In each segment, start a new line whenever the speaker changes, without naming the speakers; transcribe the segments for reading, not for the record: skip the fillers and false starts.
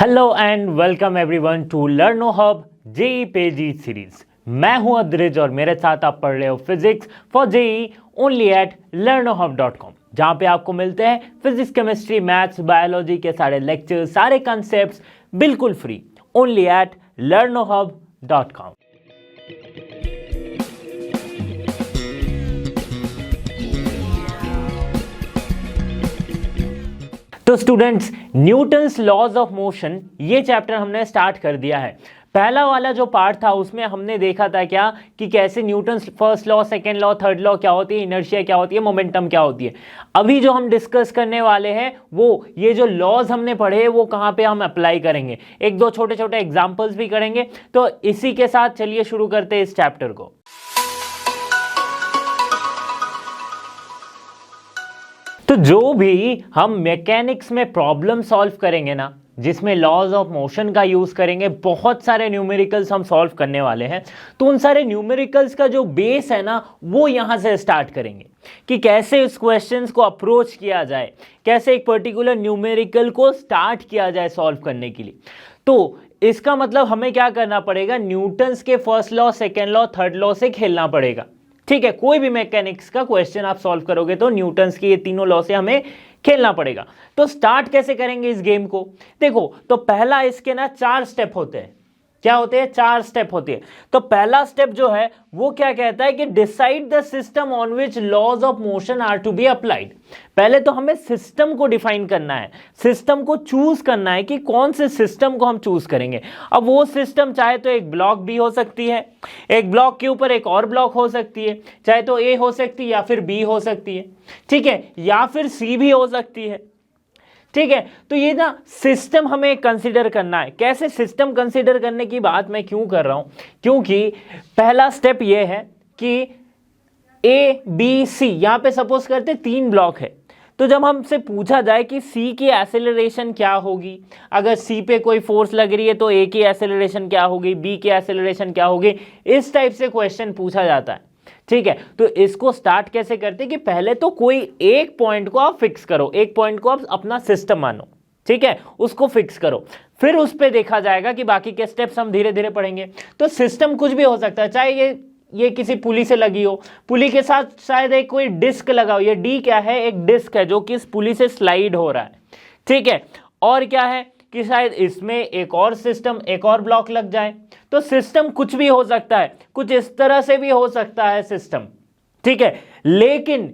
Hello and welcome everyone to Learnohub JEE पेजी series. मैं हूं अद्रिज और मेरे साथ आप पढ़ रहे हो physics for JEE only at learnohub.com, जहां पे आपको मिलते हैं फिजिक्स, केमिस्ट्री, मैथ्स, बायोलॉजी के सारे लेक्चर्स, सारे कॉन्सेप्ट्स बिल्कुल फ्री ओनली एट learnohub.com। तो students, Newton's laws of motion ये चैप्टर हमने स्टार्ट कर दिया है। पहला वाला जो पार्ट था उसमें हमने देखा था क्या कि कैसे Newton's first law, second law, third law क्या होती है, इनर्शिया क्या होती है, मोमेंटम क्या होती है। अभी जो हम डिस्कस करने वाले हैं वो ये जो लॉज हमने पढ़े वो कहाँ पे हम अप्लाई करेंगे, एक दो छोटे छोटे एग्जाम्पल्स भी करेंगे। तो इसी के साथ चलिए शुरू करते हैं इस चैप्टर को। तो जो भी हम मैकेनिक्स में प्रॉब्लम सॉल्व करेंगे ना, जिसमें लॉज ऑफ मोशन का यूज करेंगे, बहुत सारे न्यूमेरिकल्स हम सॉल्व करने वाले हैं। तो उन सारे न्यूमेरिकल्स का जो बेस है ना वो यहां से स्टार्ट करेंगे कि कैसे इस क्वेश्चंस को अप्रोच किया जाए, कैसे एक पर्टिकुलर न्यूमेरिकल को स्टार्ट किया जाए सॉल्व करने के लिए। तो इसका मतलब हमें क्या करना पड़ेगा, न्यूटन्स के first law, second law, third law से खेलना पड़ेगा। ठीक है, कोई भी मैकेनिक्स का क्वेश्चन आप सॉल्व करोगे तो न्यूटन्स की ये तीनों लॉ से हमें खेलना पड़ेगा। तो स्टार्ट कैसे करेंगे इस गेम को, देखो तो पहला इसके ना 4 स्टेप होते हैं। क्या होते हैं? 4 स्टेप होते हैं। तो पहला स्टेप जो है वो क्या कहता है कि decide the system on which laws of motion are to be applied. पहले तो हमें सिस्टम को डिफाइन करना है, सिस्टम को चूज करना है कि कौन से सिस्टम को हम चूज करेंगे। अब वो सिस्टम चाहे तो एक ब्लॉक भी हो सकती है, एक ब्लॉक के ऊपर एक और ब्लॉक हो सकती है, चाहे तो ए हो सकती है या फिर बी हो सकती है, ठीक है, या फिर सी भी हो सकती है। ठीक है, तो ये ना सिस्टम हमें कंसीडर करना है। कैसे सिस्टम कंसीडर करने की बात मैं क्यों कर रहा हूं, क्योंकि पहला स्टेप ये है कि ए बी सी, यहां पे सपोज करते 3 ब्लॉक है। तो जब हमसे पूछा जाए कि सी की एक्सेलरेशन क्या होगी, अगर सी पे कोई फोर्स लग रही है तो ए की एक्सेलरेशन क्या होगी, बी की एक्सेलरेशन क्या होगी, इस टाइप से क्वेश्चन पूछा जाता है। ठीक है, तो इसको स्टार्ट कैसे करते हैं कि पहले तो कोई एक पॉइंट को आप फिक्स करो, एक पॉइंट को आप अपना सिस्टम मानो, ठीक है, उसको फिक्स करो, फिर उस पे देखा जाएगा कि बाकी के स्टेप्स हम धीरे धीरे पढ़ेंगे। तो सिस्टम कुछ भी हो सकता है, चाहे ये किसी पुली से लगी हो, पुली के साथ शायद एक कोई डिस्क लगा हो, ये डी क्या है, एक डिस्क है जो कि इस पुली से स्लाइड हो रहा है। ठीक है, और क्या है कि शायद इसमें एक और सिस्टम, एक और ब्लॉक लग जाए। तो सिस्टम कुछ भी हो सकता है, कुछ इस तरह से भी हो सकता है सिस्टम। ठीक है, लेकिन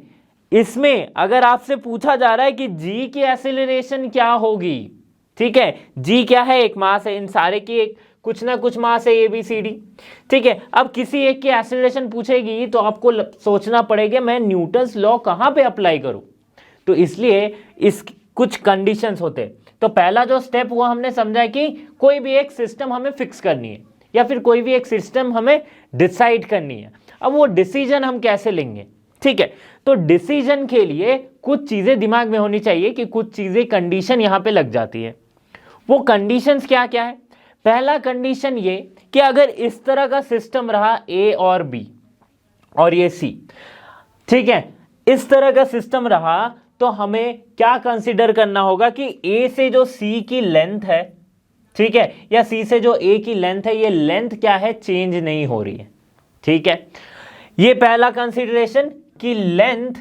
इसमें अगर आपसे पूछा जा रहा है कि जी की एक्सेलरेशन क्या होगी, ठीक है, जी क्या है, एक मास है, इन सारे की एक कुछ ना कुछ मास है, ए बी सी डी। ठीक है, अब किसी एक की एक्सेलरेशन पूछेगी तो आपको सोचना पड़ेगा मैं न्यूटन्स लॉ कहां पे अप्लाई करूं। तो इसलिए इस कुछ कंडीशंस होते हैं। तो पहला जो स्टेप हुआ हमने समझा कि कोई भी एक सिस्टम हमें फिक्स करनी है या फिर कोई भी एक सिस्टम हमें डिसाइड करनी है। अब वो डिसीजन हम कैसे लेंगे, ठीक है, तो डिसीजन के लिए कुछ चीजें दिमाग में होनी चाहिए कि कुछ चीजें कंडीशन यहां पे लग जाती है। वो कंडीशंस क्या क्या है? पहला कंडीशन ये कि अगर इस तरह का सिस्टम रहा ए और बी और ये सी, ठीक है, इस तरह का सिस्टम रहा तो हमें क्या कंसीडर करना होगा कि ए से जो सी की लेंथ है, ठीक है, या सी से जो ए की लेंथ है, ये लेंथ क्या है, चेंज नहीं हो रही है। ठीक है, ये पहला कंसीडरेशन कि length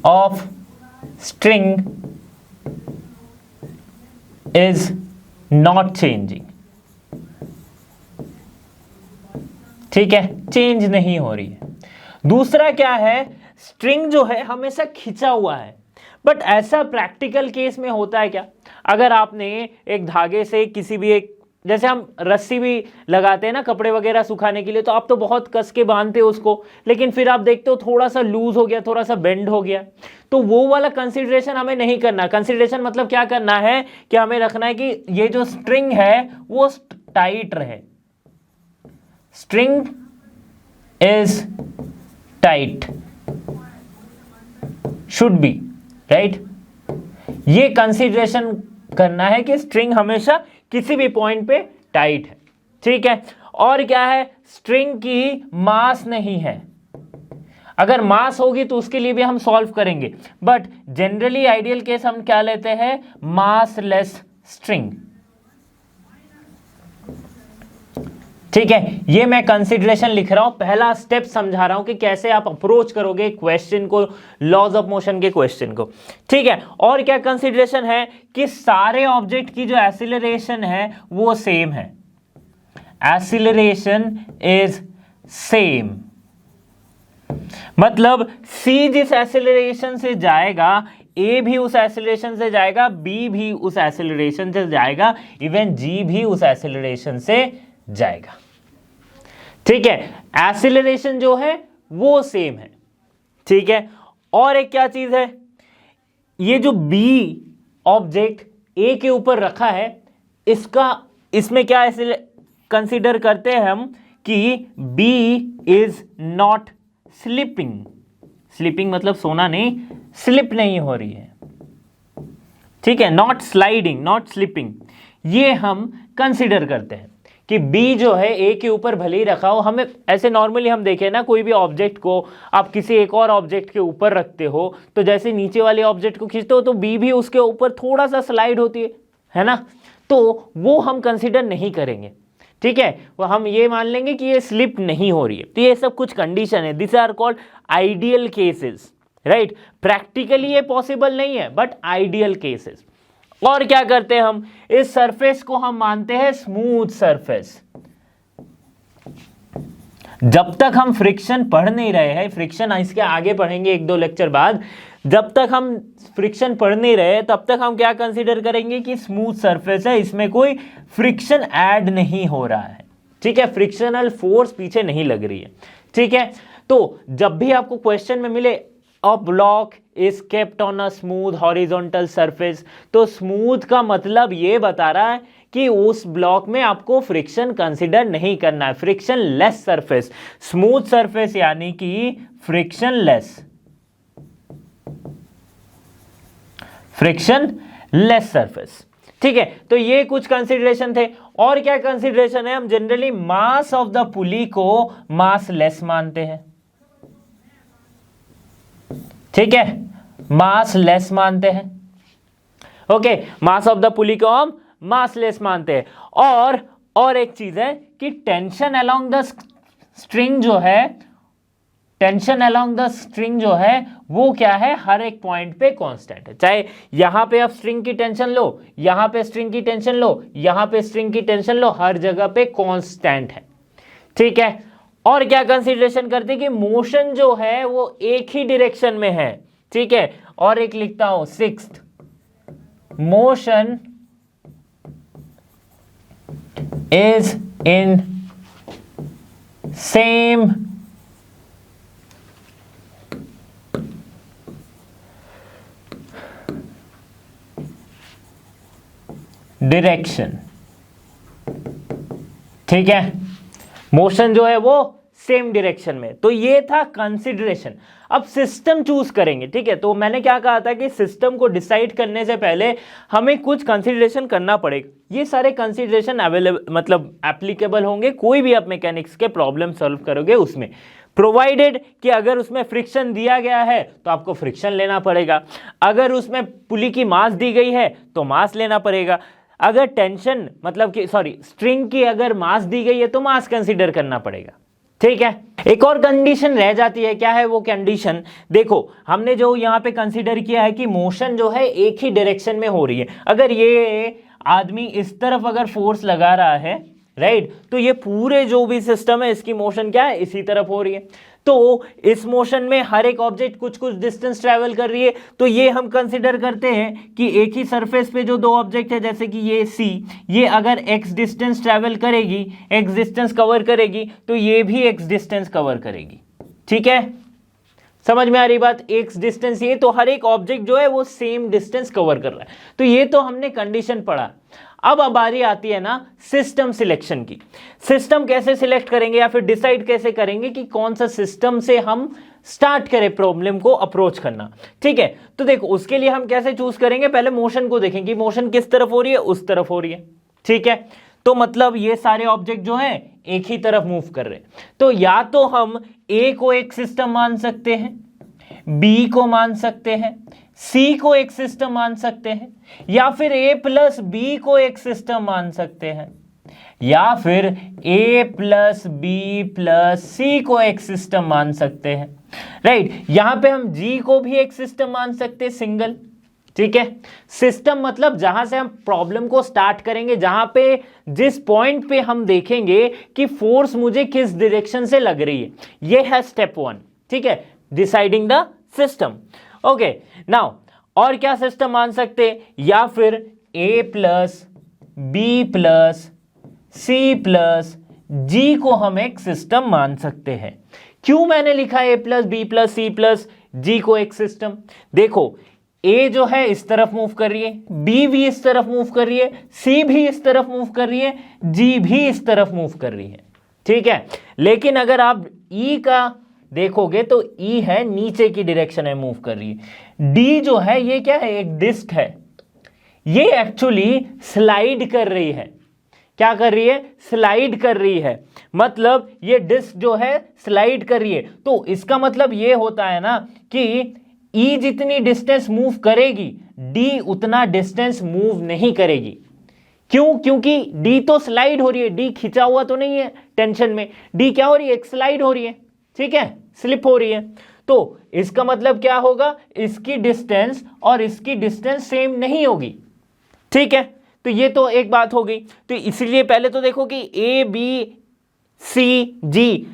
of string is not changing. ठीक है, चेंज नहीं हो रही है। दूसरा क्या है, स्ट्रिंग जो है हमेशा खिंचा हुआ है। बट ऐसा प्रैक्टिकल केस में होता है क्या, अगर आपने एक धागे से किसी भी एक, जैसे हम रस्सी भी लगाते हैं ना कपड़े वगैरह सुखाने के लिए, तो आप तो बहुत कस के बांधते हो उसको, लेकिन फिर आप देखते हो थोड़ा सा लूज हो गया, थोड़ा सा बेंड हो गया, तो वो वाला कंसीडरेशन हमें नहीं करना। कंसीडरेशन मतलब क्या करना है कि हमें रखना है कि ये जो स्ट्रिंग है वो टाइट रहे, string is tight, should be right. ये कंसीडरेशन करना है कि स्ट्रिंग हमेशा किसी भी पॉइंट पे टाइट है। ठीक है, और क्या है, स्ट्रिंग की मास नहीं है। अगर मास होगी तो उसके लिए भी हम सॉल्व करेंगे, बट जनरली आइडियल केस हम क्या लेते हैं, मास लेस स्ट्रिंग। ठीक है, ये मैं कंसिडरेशन लिख रहा हूं, पहला स्टेप समझा रहा हूं कि कैसे आप अप्रोच करोगे क्वेश्चन को, लॉज ऑफ मोशन के क्वेश्चन को। ठीक है, और क्या कंसिडरेशन है कि सारे ऑब्जेक्ट की जो एक्सीलरेशन है वो सेम है, एक्सीलरेशन इज सेम, मतलब c जिस एक्सीलरेशन से जाएगा, a भी उस एक्सीलरेशन से जाएगा, b भी उस एक्सीलरेशन से जाएगा, इवन g भी उस एक्सीलरेशन से जाएगा। ठीक है, एक्सीलरेशन जो है वो सेम है। ठीक है, और एक क्या चीज है, ये जो b ऑब्जेक्ट a के ऊपर रखा है, इसमें क्या कंसीडर करते हैं हम कि b is not slipping. Slipping मतलब सोना नहीं, स्लिप नहीं हो रही है। ठीक है, नॉट स्लाइडिंग, नॉट स्लिपिंग, ये हम कंसीडर करते हैं कि B जो है A के ऊपर भले ही रखा हो। हमें ऐसे नॉर्मली हम देखें ना, कोई भी ऑब्जेक्ट को आप किसी एक और ऑब्जेक्ट के ऊपर रखते हो तो जैसे नीचे वाले ऑब्जेक्ट को खींचते हो तो B भी उसके ऊपर थोड़ा सा स्लाइड होती है ना, तो वो हम कंसीडर नहीं करेंगे। ठीक है, वो हम ये मान लेंगे कि ये स्लिप नहीं हो रही है। तो ये सब कुछ कंडीशन है, this are called ideal cases, right. Practically ये पॉसिबल नहीं है, बट आइडियल केसेस। और क्या करते हैं हम, इस सरफेस को हम मानते हैं स्मूथ सरफेस। जब तक हम फ्रिक्शन पढ़ नहीं रहे हैं, फ्रिक्शन इसके आगे पढ़ेंगे एक दो लेक्चर बाद, जब तक हम फ्रिक्शन पढ़ नहीं रहे तब तक हम क्या कंसीडर करेंगे कि स्मूथ सरफेस है, इसमें कोई फ्रिक्शन ऐड नहीं हो रहा है। ठीक है, फ्रिक्शनल फोर्स पीछे नहीं लग रही है। ठीक है, तो जब भी आपको क्वेश्चन में मिले a block is kept on a smooth horizontal surface, तो स्मूथ का मतलब ये बता रहा है कि उस ब्लॉक में आपको फ्रिक्शन कंसीडर नहीं करना है, friction less surface. Smooth surface यानी कि friction less, friction less surface. ठीक है, तो ये कुछ कंसीडरेशन थे। और क्या कंसीडरेशन है, हम जनरली मास ऑफ द पुली को मास लेस मानते हैं। ठीक है, मास लेस मानते हैं। ओके, मास ऑफ द पुली को हम मास लेस मानते हैं। और एक चीज है कि टेंशन अलोंग द स्ट्रिंग जो है, टेंशन अलोंग द स्ट्रिंग जो है वो क्या है, हर एक पॉइंट पे कांस्टेंट है। चाहे यहां पे आप स्ट्रिंग की टेंशन लो, यहां पे स्ट्रिंग की टेंशन लो, यहां पे स्ट्रिंग की टेंशन लो, हर जगह पे कांस्टेंट है। ठीक है, और क्या कंसीडरेशन करते हैं कि मोशन जो है वो एक ही डायरेक्शन में है। ठीक है, और एक लिखता हूं sixth, motion is in same direction. ठीक है, मोशन जो है वो सेम डायरेक्शन में। तो ये था कंसीडरेशन। अब सिस्टम चूज करेंगे। ठीक है, तो मैंने क्या कहा था कि सिस्टम को डिसाइड करने से पहले हमें कुछ कंसीडरेशन करना पड़ेगा। ये सारे कंसीडरेशन अवेलेबल मतलब एप्लीकेबल होंगे कोई भी आप मैकेनिक्स के प्रॉब्लम सॉल्व करोगे उसमें, प्रोवाइडेड कि अगर उसमें फ्रिक्शन दिया गया है तो आपको फ्रिक्शन लेना पड़ेगा, अगर उसमें पुली की मास दी गई है तो मास लेना पड़ेगा, अगर टेंशन मतलब कि स्ट्रिंग की अगर मास दी गई है तो मास कंसीडर करना पड़ेगा। ठीक है, एक और कंडीशन रह जाती है, क्या है वो कंडीशन, देखो हमने जो यहां पे कंसीडर किया है कि मोशन जो है एक ही डायरेक्शन में हो रही है। अगर ये आदमी इस तरफ अगर फोर्स लगा रहा है, राइट, तो ये पूरे जो भी सिस्टम है इसकी मोशन क्या है, इसी तरफ हो रही है। तो इस मोशन में हर एक ऑब्जेक्ट कुछ कुछ डिस्टेंस ट्रैवल कर रही है। तो ये हम कंसीडर करते हैं कि एक ही सरफेस पे जो दो ऑब्जेक्ट है, जैसे कि ये C, ये अगर x डिस्टेंस ट्रैवल करेगी, x डिस्टेंस कवर करेगी, तो ये भी x डिस्टेंस कवर करेगी। ठीक है, समझ में आ रही बात, x डिस्टेंस ये, तो हर एक ऑब्जेक्ट जो है वो सेम डिस्टेंस कवर कर रहा है। तो ये तो हमने कंडीशन पढ़ा। अब बारी आती है ना सिस्टम सिलेक्शन की। सिस्टम कैसे सिलेक्ट करेंगे या फिर डिसाइड कैसे करेंगे कि कौन सा सिस्टम से हम स्टार्ट करें प्रॉब्लम को अप्रोच करना। ठीक है, तो देखो उसके लिए हम कैसे चूज करेंगे, पहले मोशन को देखेंगे, मोशन किस तरफ हो रही है, उस तरफ हो रही है। ठीक है, तो मतलब ये सारे ऑब्जेक्ट जो हैं एक ही तरफ मूव कर रहे हैं। तो या तो हम ए को एक सिस्टम मान सकते हैं, बी को मान सकते हैं, सी को एक सिस्टम मान सकते हैं, या फिर ए प्लस बी को एक सिस्टम मान सकते हैं, या फिर ए प्लस बी प्लस सी को एक सिस्टम मान सकते हैं, राइट। यहां पे हम जी को भी एक सिस्टम मान सकते हैं, सिंगल, ठीक है। सिस्टम मतलब जहां से हम प्रॉब्लम को स्टार्ट करेंगे, जहां पे जिस पॉइंट पे हम देखेंगे कि फोर्स मुझे किस डायरेक्शन से लग रही है, ये है स्टेप 1, ठीक है, deciding the system. Okay, now और क्या सिस्टम मान सकते हैं, या फिर A plus B plus C plus G को हम एक सिस्टम मान सकते हैं। क्यों मैंने लिखा A plus B plus C plus G को एक सिस्टम? देखो, ए जो है इस तरफ मूव कर रही है, बी भी इस तरफ मूव कर रही है, सी भी इस तरफ मूव कर रही है, जी भी इस तरफ मूव कर रही है, ठीक है। लेकिन अगर आप ई का देखोगे तो ई है नीचे की डायरेक्शन में मूव कर रही है। डी जो है ये क्या है, एक डिस्क है, ये एक्चुअली स्लाइड कर रही है। क्या कर रही है? स्लाइड कर रही है, मतलब ये डिस्क जो है स्लाइड कर रही है। तो इसका मतलब ये होता है ना कि ई जितनी डिस्टेंस मूव करेगी, डी उतना डिस्टेंस मूव नहीं करेगी। क्यों? क्योंकि डी तो स्लाइड हो रही है, डी खिंचा हुआ तो नहीं है टेंशन में, डी क्या हो रही है, एक स्लाइड हो रही है, ठीक है, स्लिप हो रही है। तो इसका मतलब क्या होगा, इसकी डिस्टेंस और इसकी डिस्टेंस सेम नहीं होगी, ठीक है। तो ये तो एक बात हो गई। तो इसलिए पहले तो देखो कि ए बी सी जी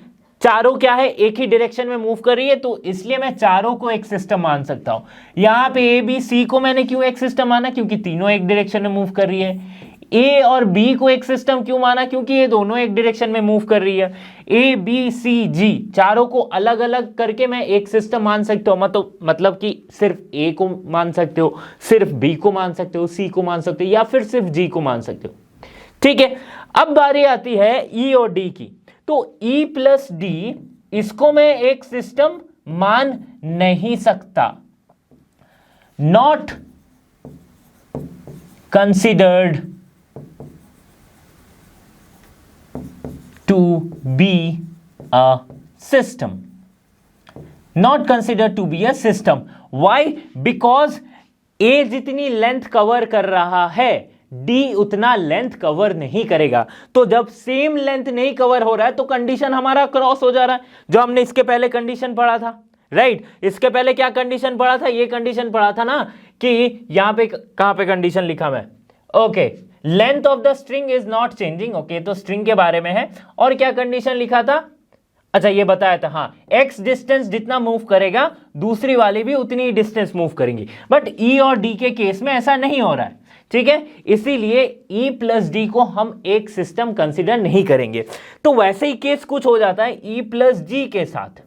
चारों क्या है, एक ही डायरेक्शन में मूव कर रही है, तो इसलिए मैं चारों को एक सिस्टम मान सकता हूं। यहां पे ए बी सी को मैंने क्यों एक सिस्टम माना, क्योंकि तीनों एक डायरेक्शन में मूव कर रही है। ए और बी को एक सिस्टम क्यों माना, क्योंकि ये दोनों एक डायरेक्शन में मूव कर रही है। ए बी सी जी चारों को अलग अलग करके मैं एक सिस्टम मान सकता हूं, मतलब कि सिर्फ ए को मान सकते हो, सिर्फ बी को मान सकते हो, सी को मान सकते हो, या फिर सिर्फ जी को मान सकते हो, ठीक है। अब बारी आती है ई और डी की। तो ई प्लस डी, इसको मैं एक सिस्टम मान नहीं सकता, not considered to be a system, not considered to be a system. Why? Because A जितनी लेंथ कवर कर रहा है, D उतना लेंथ कवर नहीं करेगा। तो जब सेम लेंथ नहीं कवर हो रहा है तो कंडीशन हमारा क्रॉस हो जा रहा है, जो हमने इसके पहले कंडीशन पढ़ा था, राइट। इसके पहले क्या कंडीशन पढ़ा था, ये कंडीशन पढ़ा था ना कि यहां पे कहां पे कंडीशन लिखा मैं, okay, length of the string is not changing, okay, तो स्ट्रिंग के बारे में है। और क्या कंडीशन लिखा था, अच्छा ये बताया था, हाँ, एक्स डिस्टेंस जितना मूव करेगा दूसरी वाली भी उतनी ही डिस्टेंस मूव करेंगी। बट ई और डी के केस में ऐसा नहीं हो रहा है, ठीक है, इसीलिए ई प्लस डी को हम एक सिस्टम कंसिडर नहीं करेंगे। तो वैसे ही केस कुछ हो जाता है ई प्लस जी के साथ।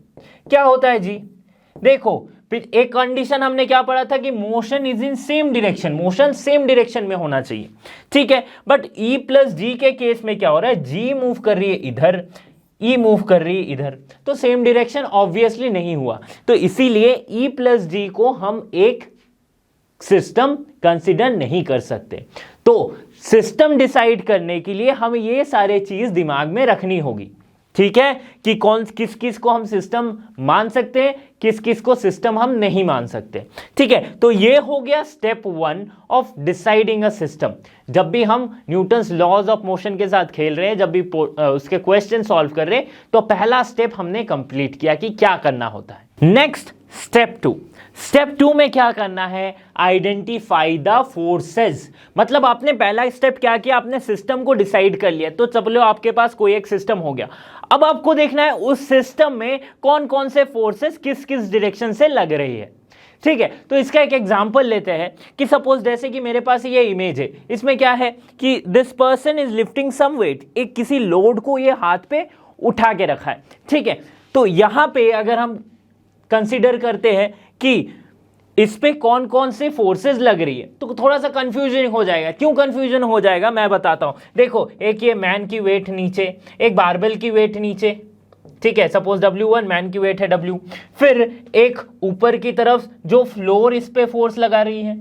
क्या होता है जी, देखो एक कंडीशन हमने क्या पढ़ा था कि motion is in same direction, motion same direction में होना चाहिए, ठीक है। बट ई प्लस जी के केस में क्या हो रहा है, जी मूव कर रही है इधर, ई मूव कर रही है इधर, तो सेम डायरेक्शन ऑब्वियसली नहीं हुआ। तो इसीलिए ई प्लस जी को हम एक सिस्टम कंसिडर नहीं कर सकते। तो सिस्टम डिसाइड करने के लिए हम ये सारे चीज दिमाग में रखनी होगी, ठीक है, कि कौन किस किस को हम सिस्टम मान सकते हैं, किस किस को सिस्टम हम नहीं मान सकते, ठीक है। तो ये हो गया step 1 of deciding a system. जब भी हम न्यूटन्स लॉज ऑफ मोशन के साथ खेल रहे हैं, जब भी उसके क्वेश्चन सॉल्व कर रहे हैं, तो पहला स्टेप हमने कंप्लीट किया कि क्या करना होता है। नेक्स्ट स्टेप 2, स्टेप 2 में क्या करना है, आइडेंटिफाई द फोर्सेस। मतलब आपने पहला स्टेप क्या किया, आपने सिस्टम को डिसाइड कर लिया, तो चलो आपके पास कोई एक सिस्टम हो गया। अब आपको देखना है उस सिस्टम में कौन कौन से फोर्सेस किस किस डायरेक्शन से लग रही है, ठीक है। तो इसका एक एग्जांपल लेते हैं कि सपोज जैसे कि मेरे पास ये इमेज है, इसमें क्या है कि this person is lifting some weight, एक किसी लोड को ये हाथ पे उठा के रखा है, ठीक है। तो यहां पे अगर हम कंसीडर करते हैं कि इस पे कौन कौन से फोर्सेस लग रही है, तो थोड़ा सा कंफ्यूजन हो जाएगा। क्यों कंफ्यूजन हो जाएगा, मैं बताता हूं। देखो, एक ये मैन की वेट नीचे, एक बारबेल की वेट नीचे, ठीक है, सपोज W1 मैन की वेट है W, फिर एक ऊपर की तरफ जो फ्लोर इस पे फोर्स लगा रही है,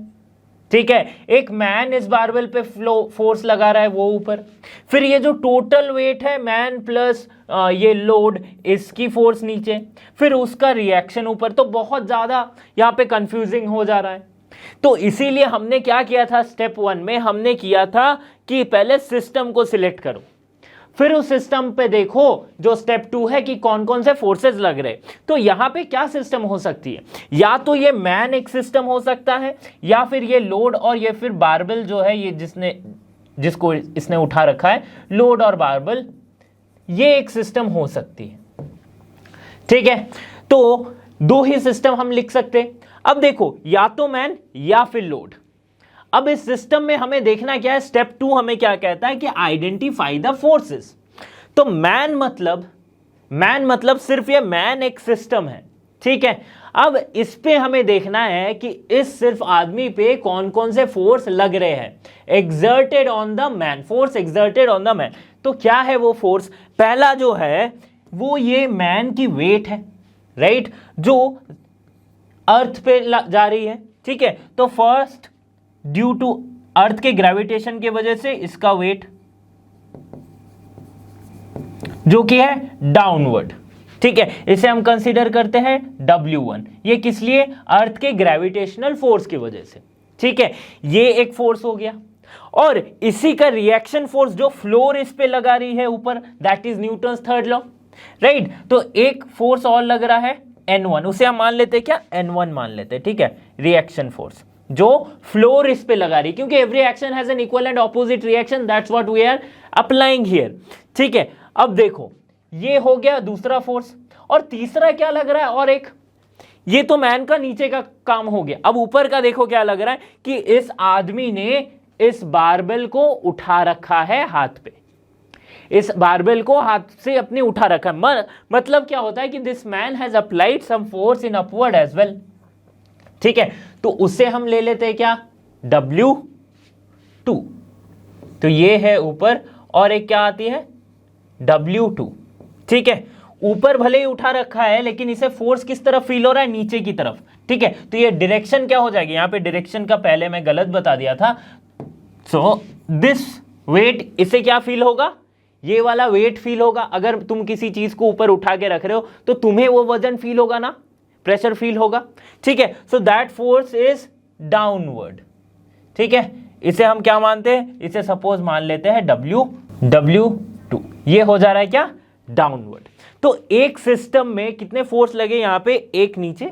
ठीक है, एक मैन इस बारबेल पे फोर्स लगा रहा है वो ऊपर, फिर ये जो टोटल वेट है मैन प्लस ये लोड, इसकी फोर्स नीचे, फिर उसका रिएक्शन ऊपर। तो बहुत ज्यादा यहाँ पे कंफ्यूजिंग हो जा रहा है। तो इसीलिए हमने क्या किया था, स्टेप 1 में हमने किया था कि पहले सिस्टम को सिलेक्ट करो, फिर उस सिस्टम पे देखो जो स्टेप 2 है कि कौन कौन से फोर्सेस लग रहे। तो यहां पे क्या सिस्टम हो सकती है, या तो ये मैन एक सिस्टम हो सकता है, या फिर ये लोड और ये फिर बारबेल जो है, ये जिसको इसने उठा रखा है, लोड और बारबेल, ये एक सिस्टम हो सकती है। ठीक है, तो दो ही सिस्टम हम लिख सकते। अब देखो, या तो मैन या फिर लोड। अब इस सिस्टम में हमें देखना क्या है, स्टेप 2 हमें क्या कहता है कि आइडेंटिफाई द फोर्सेस। तो मैन मतलब सिर्फ ये मैन एक सिस्टम है। ठीक है, अब इस पे हमें देखना है कि इस सिर्फ आदमी पे कौन कौन से फोर्स लग रहे हैं, exerted on the man, force exerted on the man. तो क्या है वो फोर्स, पहला जो है वो ये मैन की वेट है, राइट, जो अर्थ पे जा रही है। ठीक है, तो फर्स्ट ड्यू टू अर्थ के ग्रेविटेशन की वजह से इसका वेट जो कि है डाउनवर्ड। ठीक है, इसे हम कंसीडर करते हैं W1। ये किस लिए, अर्थ के ग्रेविटेशनल फोर्स की वजह से। ठीक है, ये एक फोर्स हो गया, और इसी का रिएक्शन फोर्स जो फ्लोर इस पे लगा रही है ऊपर, that is Newton's third law, right. तो एक फोर्स और लग रहा है N1, उसे हम मान लेते हैं क्या, N1 मान लेते हैं। ठीक है, रिएक्शन फोर्स जो फ्लोर इस पे लगा रही, क्योंकि every action has an equal and opposite reaction, that's what we are applying here. ठीक है, अब देखो ये हो गया दूसरा फोर्स, और तीसरा क्या लग रहा है, और एक ये तो मैन का नीचे का काम हो गया। अब ऊपर का देखो क्या लग रहा है कि इस आदमी ने इस बारबेल को उठा रखा है हाथ पे, इस बारबेल को हाथ से अपने उठा रखा है। मतलब क्या होता है कि this man has applied some force in upward as well. ठीक है, तो उसे हम ले लेते हैं क्या, W2। तो ये है ऊपर, और एक क्या आती है, W2। ठीक है, ऊपर भले ही उठा रखा है लेकिन इसे फोर्स किस तरफ फील हो रहा है, नीचे की तरफ। ठीक है, तो ये डायरेक्शन क्या हो जाएगी, यहां पे डायरेक्शन का पहले मैं गलत बता दिया था। सो दिस वेट, इसे क्या फील होगा, ये वाला वेट फील होगा। अगर तुम किसी चीज को ऊपर उठा के रख रहे हो तो तुम्हें वो वजन फील होगा ना, प्रेशर फील होगा। ठीक है, so that force is downward. ठीक है, इसे हम क्या मानते हैं, इसे सपोज मान लेते हैं W2। ये हो जा रहा है क्या, डाउनवर्ड। तो एक सिस्टम में कितने फोर्स लगे, यहां पे एक नीचे,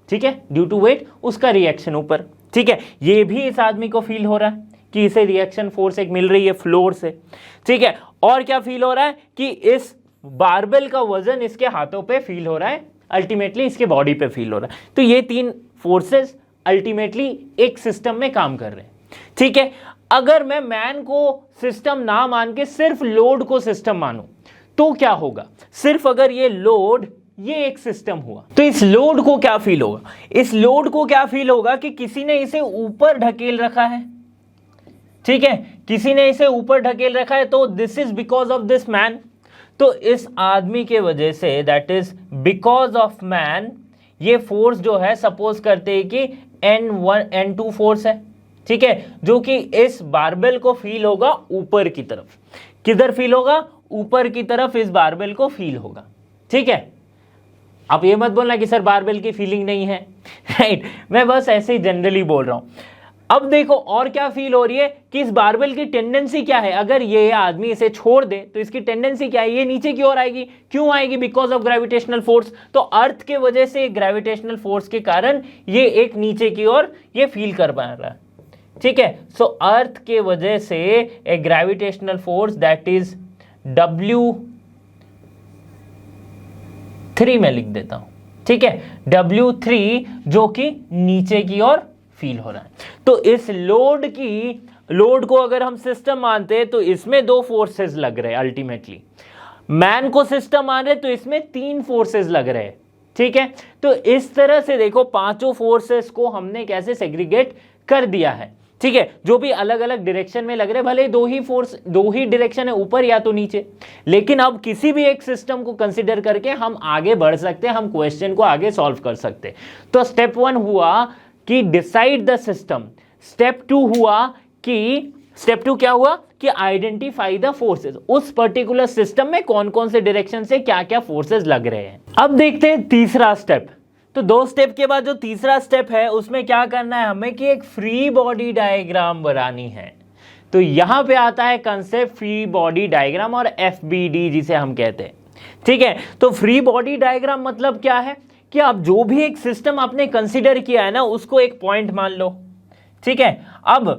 ठीक है, ड्यू टू वेट, उसका रिएक्शन ऊपर। ठीक है, ये भी इस आदमी को फील हो रहा है कि इसे रिएक्शन फोर्स एक मिल रही है फ्लोर से। ठीक है, और क्या फील हो रहा है कि इस बारबेल का वजन इसके हाथों पे फील हो रहा है, अल्टीमेटली इसके बॉडी पे फील हो रहा है। तो ये तीन फोर्सेस अल्टीमेटली एक सिस्टम में काम कर रहे हैं। ठीक है, अगर मैं मैन को सिस्टम ना मान के सिर्फ लोड को सिस्टम मानूं तो क्या होगा, सिर्फ अगर ये लोड ये एक सिस्टम हुआ तो इस लोड को क्या फील होगा, इस लोड को क्या फील होगा कि किसी ने इसे ऊपर ढकेल रखा है। ठीक है, किसी ने इसे ऊपर ढकेल रखा है, तो this is because of this man. तो इस आदमी के वजह से, that is because of man, ये फोर्स जो है सपोज करते हैं कि N1 N2 फोर्स है। ठीक है, जो कि इस बारबेल को फील होगा ऊपर की तरफ। किधर फील होगा, ऊपर की तरफ इस बारबेल को फील होगा। ठीक है, आप ये मत बोलना कि सर बारबेल की फीलिंग नहीं है, राइट, मैं बस ऐसे ही जनरली बोल रहा हूं। अब देखो और क्या फील हो रही है कि इस बारबेल की टेंडेंसी क्या है, अगर ये आदमी इसे छोड़ दे तो इसकी टेंडेंसी क्या है, ये नीचे की ओर आएगी। क्यों आएगी, बिकॉज ऑफ ग्रेविटेशनल फोर्स। तो अर्थ के वजह से ग्रेविटेशनल फोर्स के कारण ये एक नीचे की ओर ये फील कर पा रहा है। ठीक है, सो अर्थ के वजह से a gravitational force that is W3 में लिख देता हूं। ठीक है, W3 जो कि नीचे की ओर फील हो रहा है। तो इस लोड को अगर हम सिस्टम मानते हैं तो इसमें दो फोर्सेस लग रहे हैं अल्टीमेटली। मैन को सिस्टम मान रहे तो इसमें तीन फोर्सेस लग रहे हैं। ठीक है, तो इस तरह से देखो पांचों फोर्सेस को हमने कैसे सेग्रीगेट कर दिया है। ठीक है, जो भी अलग अलग डायरेक्शन में लग रहे, भले दो ही डायरेक्शन है, ऊपर या तो नीचे, लेकिन अब किसी भी एक सिस्टम को कंसीडर करके हम आगे बढ़ सकते हैं, हम क्वेश्चन को आगे सॉल्व कर सकते हैं। तो स्टेप 1 हुआ कि डिसाइड द सिस्टम स्टेप 2 हुआ कि स्टेप 2 क्या हुआ कि आइडेंटिफाई द फोर्सेस, उस पर्टिकुलर सिस्टम में कौन कौन से डायरेक्शन से क्या क्या फोर्सेस लग रहे हैं। अब देखते हैं तीसरा स्टेप। तो 2 स्टेप के बाद जो तीसरा स्टेप है उसमें क्या करना है हमें कि एक फ्री बॉडी डायग्राम बनानी है। तो यहां पे आता है कंसेप्ट फ्री बॉडी डायग्राम और FBD जिसे हम कहते हैं। ठीक है, तो फ्री बॉडी डायग्राम मतलब क्या है कि आप जो भी एक सिस्टम आपने कंसीडर किया है ना उसको एक पॉइंट मान लो। ठीक है, अब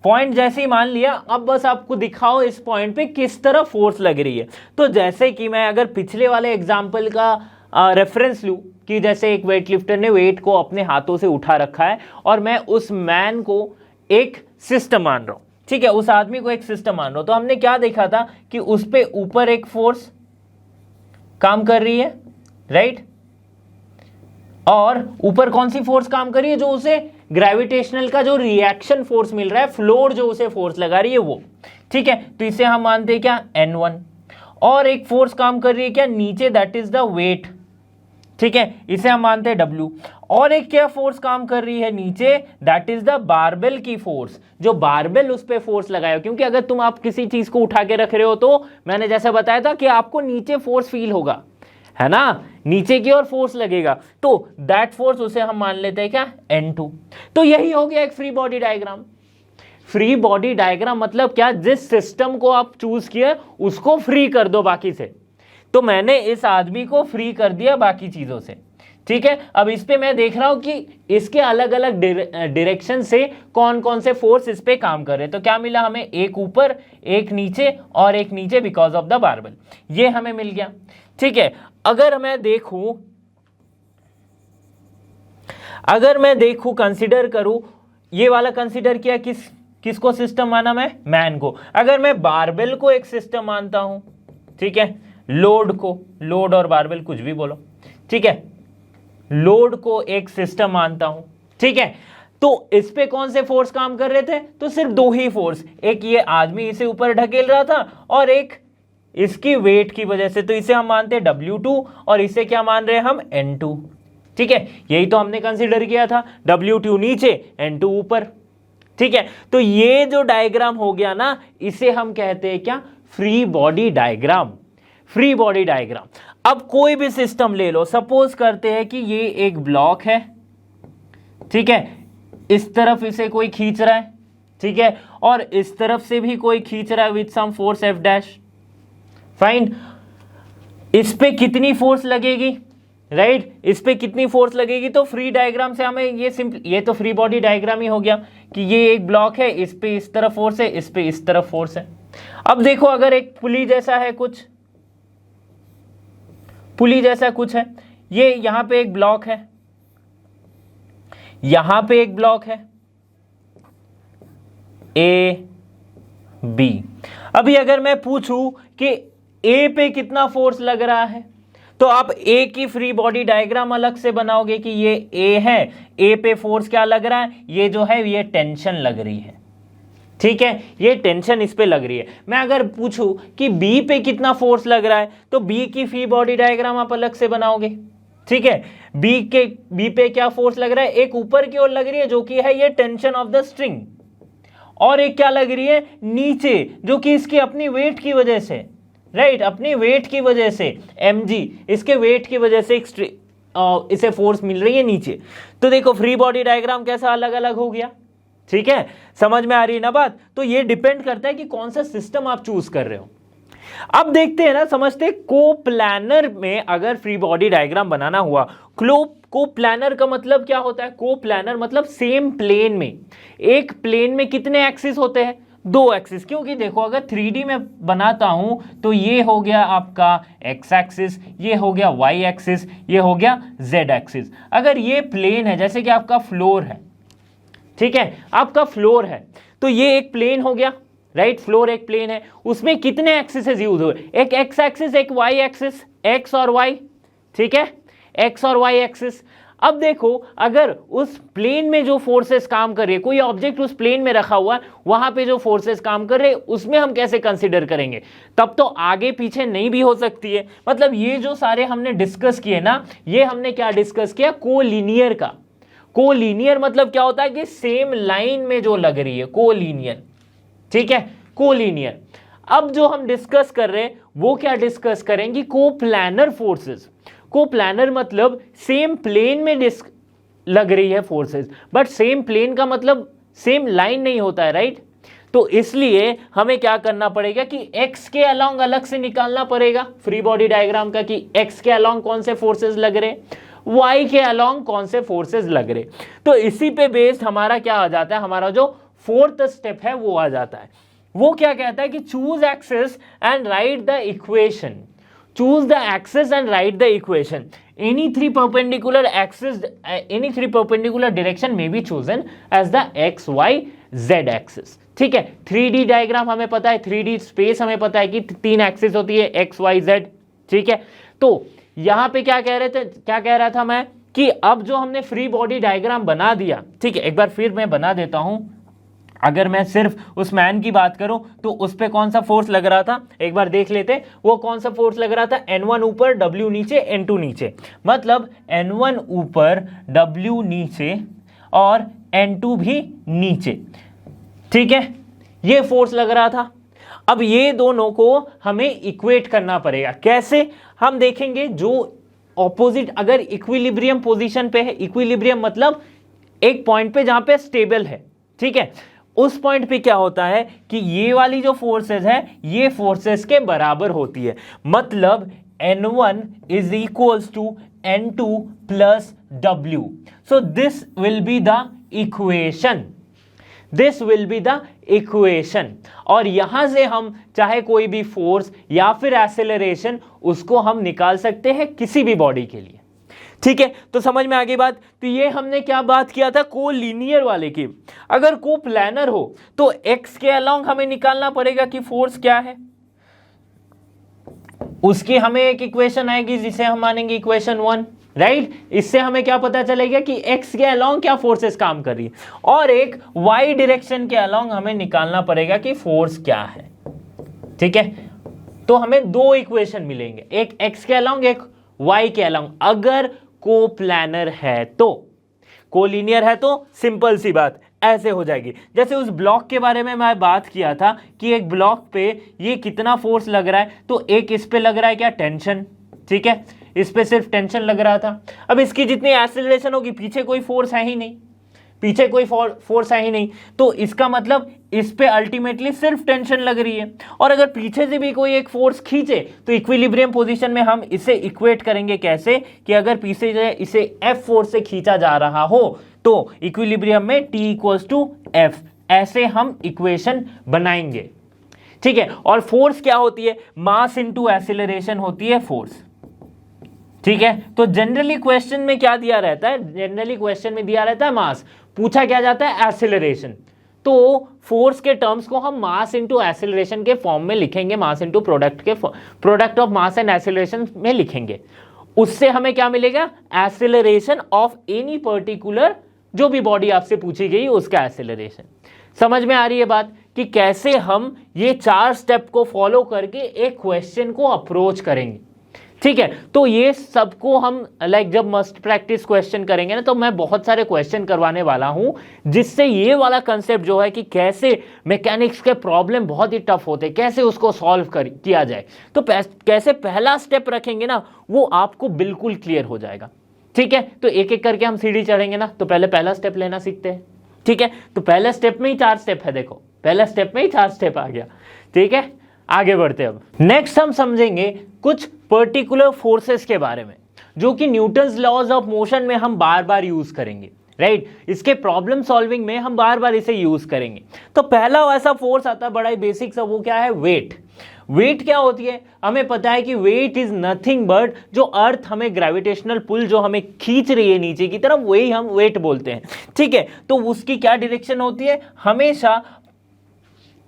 पॉइंट जैसे ही मान लिया, अब बस आपको दिखाओ इस पॉइंट पे किस तरह फोर्स लग रही है। तो जैसे कि मैं अगर पिछले वाले एग्जांपल का रेफरेंस लूं कि जैसे एक वेट लिफ्टर ने वेट को अपने हाथों से उठा रखा है और मैं उस मैन को एक सिस्टम मान रहा हूं। ठीक है, उस आदमी को एक सिस्टम मान रहा हूं। तो हमने क्या देखा था कि उस पे ऊपर एक फोर्स काम कर रही है, राइट, और ऊपर कौन सी फोर्स काम कर रही है, जो उसे ग्रेविटेशनल का जो रिएक्शन फोर्स मिल रहा है, फ्लोर जो उसे फोर्स लगा रही है वो। ठीक है, तो इसे हम मानते हैं क्या N1। और एक फोर्स काम कर रही है क्या नीचे, दैट इज द वेट। ठीक है, इसे हम मानते हैं W। और एक क्या फोर्स काम कर रही है नीचे, दैट इज द बारबेल की फोर्स, जो बारबेल उस पे फोर्स लगाया हो। क्योंकि अगर तुम आप किसी चीज को उठा के रख रहे हो तो मैंने जैसे बताया था कि आपको नीचे फोर्स फील होगा, है ना, नीचे की ओर फोर्स लगेगा। तो दैट फोर्स उसे हम मान लेते हैं क्या N2। तो यही हो गया एक free body diagram. Free body diagram मतलब क्या, जिस सिस्टम को आप चूज किए उसको फ्री कर दो बाकी से। तो मैंने इस आदमी को फ्री कर दिया बाकी चीजों से। ठीक है, अब इस पे मैं देख रहा हूं कि इसके अलग अलग डायरेक्शन से कौन कौन से फोर्स इस पे काम कर रहे हैं। तो क्या मिला हमें, एक ऊपर, एक नीचे और एक नीचे बिकॉज ऑफ द बारबेल, ये हमें मिल गया। ठीक है, अगर मैं देखूं कंसीडर करूं, ये वाला कंसीडर किया किसको सिस्टम माना, मैं मैन को। अगर मैं बारबेल को एक सिस्टम मानता हूं, ठीक है, लोड को, लोड और बारबेल कुछ भी बोलो, ठीक है, लोड को एक सिस्टम मानता हूं। ठीक है, तो इस पे कौन से फोर्स काम कर रहे थे, तो सिर्फ 2 ही फोर्स, एक ये आदमी इसे ऊपर ढकेल रहा था और एक इसकी वेट की वजह से। तो इसे हम मानते हैं W2 और इसे क्या मान रहे हैं हम, N2। ठीक है, यही तो हमने कंसीडर किया था, W2 नीचे N2 ऊपर। ठीक है, तो ये जो डायग्राम हो गया ना, इसे हम कहते हैं क्या, free body diagram. Free body diagram. अब कोई भी सिस्टम ले लो, सपोज करते हैं कि ये एक ब्लॉक है, ठीक है, इस तरफ इसे कोई खींच रहा है, ठीक है, और इस तरफ से भी कोई खींच रहा है with some force F dash. Fine, इस पे कितनी फोर्स लगेगी, राइट, इस पे कितनी फोर्स लगेगी। तो फ्री डायग्राम से हमें ये तो फ्री बॉडी डायग्राम ही हो गया कि ये एक ब्लॉक है, इस पे इस तरफ फोर्स है, इस पे इस तरफ फोर्स है। अब देखो, अगर एक पुली जैसा है कुछ, पुली जैसा कुछ है, ये यहां पे एक ब्लॉक है, यहां पे एक ब्लॉक है A B। अभी अगर मैं पूछूं कि A पे कितना फोर्स लग रहा है, तो आप A की फ्री बॉडी डायग्राम अलग से बनाओगे कि ये A है, A पे फोर्स क्या लग रहा है, ये जो है ये टेंशन लग रही है। ठीक है, ये टेंशन इस पे लग रही है। मैं अगर पूछूं कि B पे कितना फोर्स लग रहा है, तो B की फ्री बॉडी डायग्राम आप अलग से बनाओगे। ठीक है, B पे क्या फोर्स लग रहा है, एक ऊपर की ओर लग रही है जो कि है ये टेंशन ऑफ द स्ट्रिंग, और एक क्या लग रही है नीचे, जो कि इसकी अपनी वेट की वजह से, राइट, अपनी वेट की वजह से mg, इसके वेट की वजह से इसे फोर्स मिल रही है नीचे। तो देखो फ्री बॉडी डायग्राम कैसा अलग अलग हो गया। ठीक है, समझ में आ रही है ना बात। तो ये डिपेंड करता है कि कौन सा सिस्टम आप चूज कर रहे हो। अब देखते हैं ना, समझते हैं कोप्लानर में अगर फ्री बॉडी डायग्राम बनाना हुआ, कोप्लानर का मतलब क्या होता है, कोप्लानर मतलब सेम प्लेन में, एक प्लेन में कितने एक्सिस होते हैं, 2 एक्सिस। क्योंकि देखो अगर 3D में बनाता हूं तो ये हो गया आपका x एक्सिस, ये हो गया y एक्सिस, ये हो गया z एक्सिस। अगर ये प्लेन है, जैसे कि आपका फ्लोर है, ठीक है, आपका फ्लोर है, तो ये एक प्लेन हो गया, राइट, फ्लोर एक प्लेन है, उसमें कितने एक्सिसेस यूज हुए, एक x एक्सिस, एक y एक्सिस, x और y, ठीक है, x और y एक्सिस। अब देखो अगर उस प्लेन में जो फोर्सेस काम कर रही है, कोई ऑब्जेक्ट उस प्लेन में रखा हुआ है, वहां पे जो फोर्सेस काम कर रहे हैं उसमें हम कैसे कंसीडर करेंगे, तब तो आगे पीछे नहीं भी हो सकती है। मतलब ये जो सारे हमने डिस्कस किए ना, ये हमने क्या डिस्कस किया, कोलिनियर का। कोलिनियर मतलब क्या होता है कि सेम लाइन में जो लग रही है, कोलिनियर, ठीक है, कोलिनियर। अब जो हम डिस्कस कर रहे हैं वो क्या डिस्कस करेंगे, कोप्लानर फोर्सेस। कोप्लानर मतलब सेम प्लेन में लग रही है फोर्सेस, बट सेम प्लेन का मतलब सेम लाइन नहीं होता है, राइट। तो इसलिए हमें क्या करना पड़ेगा कि x के अलोंग अलग से निकालना पड़ेगा फ्री बॉडी डायग्राम का, कि x के अलोंग कौन से फोर्सेस लग रहे, y के अलोंग कौन से फोर्सेस लग रहे। तो इसी पे बेस्ड हमारा क्या आ जाता है, हमारा जो फोर्थ स्टेप है वो आ जाता है। वो क्या कहता है कि choose axis and right the equation. Choose the axis and right the equation. Any three perpendicular axis, any three perpendicular direction may be chosen as the x, y, z axis। ठीक है, 3D डायग्राम हमें पता है, 3D space हमें पता है कि 3 axis होती है x, y, z। ठीक है, तो यहां पे क्या कह रहे थे, क्या कह रहा था मैं कि अब जो हमने फ्री बॉडी डायग्राम बना दिया, ठीक है, एक बार फिर मैं बना देता हूं। अगर मैं सिर्फ उस मैन की बात करूं तो उस पे कौन सा फोर्स लग रहा था, एक बार देख लेते। वो कौन सा फोर्स लग रहा था, N1 ऊपर, W नीचे, N2 नीचे। मतलब N1 ऊपर, W नीचे और N2 भी नीचे। ठीक है, ये फोर्स लग रहा था। अब ये दोनों को हमें इक्वेट करना पड़ेगा। कैसे, हम देखेंगे जो ऑपोजिट, अगर इक्विलिब्रियम पोजीशन पे है, इक्विलिब्रियम मतलब एक पॉइंट पे जहां पे स्टेबल है, ठीक है, उस पॉइंट पे क्या होता है कि ये वाली जो फोर्सेस है ये फोर्सेस के बराबर होती है। मतलब N1 is equals to N2 plus W। So this will be the equation, this will be the equation. और यहां से हम चाहे कोई भी फोर्स या फिर एक्सेलरेशन उसको हम निकाल सकते हैं किसी भी बॉडी के लिए। ठीक है, तो समझ में आ गई बात। तो ये हमने क्या बात किया था, कोलिनियर वाले की। अगर कोप्लानर हो तो x के अलोंग हमें निकालना पड़ेगा कि फोर्स क्या है। उसकी हमें एक इक्वेशन आएगी जिसे हम मानेंगे इक्वेशन 1, राइट। इससे हमें क्या पता चलेगा कि x के अलोंग क्या फोर्सेस काम कर रही है, और एक y डायरेक्शन के अलोंग हमें निकालना पड़ेगा कि फोर्स क्या है। ठीक है, तो हमें दो इक्वेशन मिलेंगे, एक x के अलोंग, एक y के अलोंग। अगर कोप्लानर है तो, कोलिनियर है तो सिंपल सी बात ऐसे हो जाएगी। जैसे उस ब्लॉक के बारे में मैं बात किया था कि एक ब्लॉक पे ये कितना फोर्स लग रहा है, तो एक इस पे लग रहा है क्या, टेंशन। ठीक है, इस पे सिर्फ टेंशन लग रहा था। अब इसकी जितनी एक्सेलरेशन होगी, पीछे कोई फोर्स है ही नहीं, पीछे कोई फोर्स है ही नहीं, तो इसका मतलब इस पे अल्टीमेटली सिर्फ टेंशन लग रही है। और अगर पीछे से भी कोई एक फोर्स खींचे तो इक्विलिब्रियम पोजीशन में हम इसे इक्वेट करेंगे कैसे, कि अगर पीछे से इसे F फोर्स से खींचा जा रहा हो तो इक्विलिब्रियम में T इक्वल्स टू F, ऐसे हम इक्वेशन बनाएंगे। ठीक है, और फोर्स क्या होती है, मास इंटू एक्सीलरेशन होती है फोर्स। ठीक है, तो जनरली क्वेश्चन में क्या दिया रहता है, जनरली क्वेश्चन में दिया रहता है मास, पूछा क्या जाता है एक्सीलरेशन। तो फोर्स के टर्म्स को हम मास इंटू एक्सीलरेशन के फॉर्म में लिखेंगे, मास इंटू प्रोडक्ट के product of mass and acceleration में लिखेंगे। उससे हमें क्या मिलेगा, एक्सीलरेशन ऑफ एनी पर्टिकुलर, जो भी बॉडी आपसे पूछी गई उसका एक्सीलरेशन। समझ में आ रही है बात कि कैसे हम ये 4 स्टेप को फॉलो करके एक क्वेश्चन को अप्रोच करेंगे। ठीक है, तो ये सबको हम जब मस्ट प्रैक्टिस क्वेश्चन करेंगे ना, तो मैं बहुत सारे क्वेश्चन करवाने वाला हूं, जिससे ये वाला कंसेप्ट जो है कि कैसे मैकेनिक्स के प्रॉब्लम बहुत ही टफ होते हैं, कैसे उसको सॉल्व किया जाए, तो कैसे पहला स्टेप रखेंगे ना, वो आपको बिल्कुल क्लियर हो जाएगा। ठीक है, तो एक एक करके हम सीढ़ी चढ़ेंगे ना, तो पहले पहला स्टेप लेना सीखते हैं। ठीक है, तो पहले स्टेप में ही 4 स्टेप है, देखो पहला स्टेप में ही 4 स्टेप आ गया। ठीक है, आगे बढ़ते हैं। अब नेक्स्ट हम समझेंगे कुछ पर्टिकुलर फोर्सेस के बारे में, जो कि न्यूटन्स लॉज ऑफ मोशन में हम बार बार यूज करेंगे, राइट। इसके प्रॉब्लम सॉल्विंग में हम बार बार इसे यूज करेंगे। तो पहला ऐसा फोर्स आता है बड़ा ही बेसिक सा, वो क्या है, वेट। वेट क्या होती है, हमें पता है कि वेट इज नथिंग बट जो अर्थ हमें ग्रेविटेशनल पुल जो हमें खींच रही है नीचे की तरफ, वही हम वेट बोलते हैं। ठीक है, तो उसकी क्या डायरेक्शन होती है, हमेशा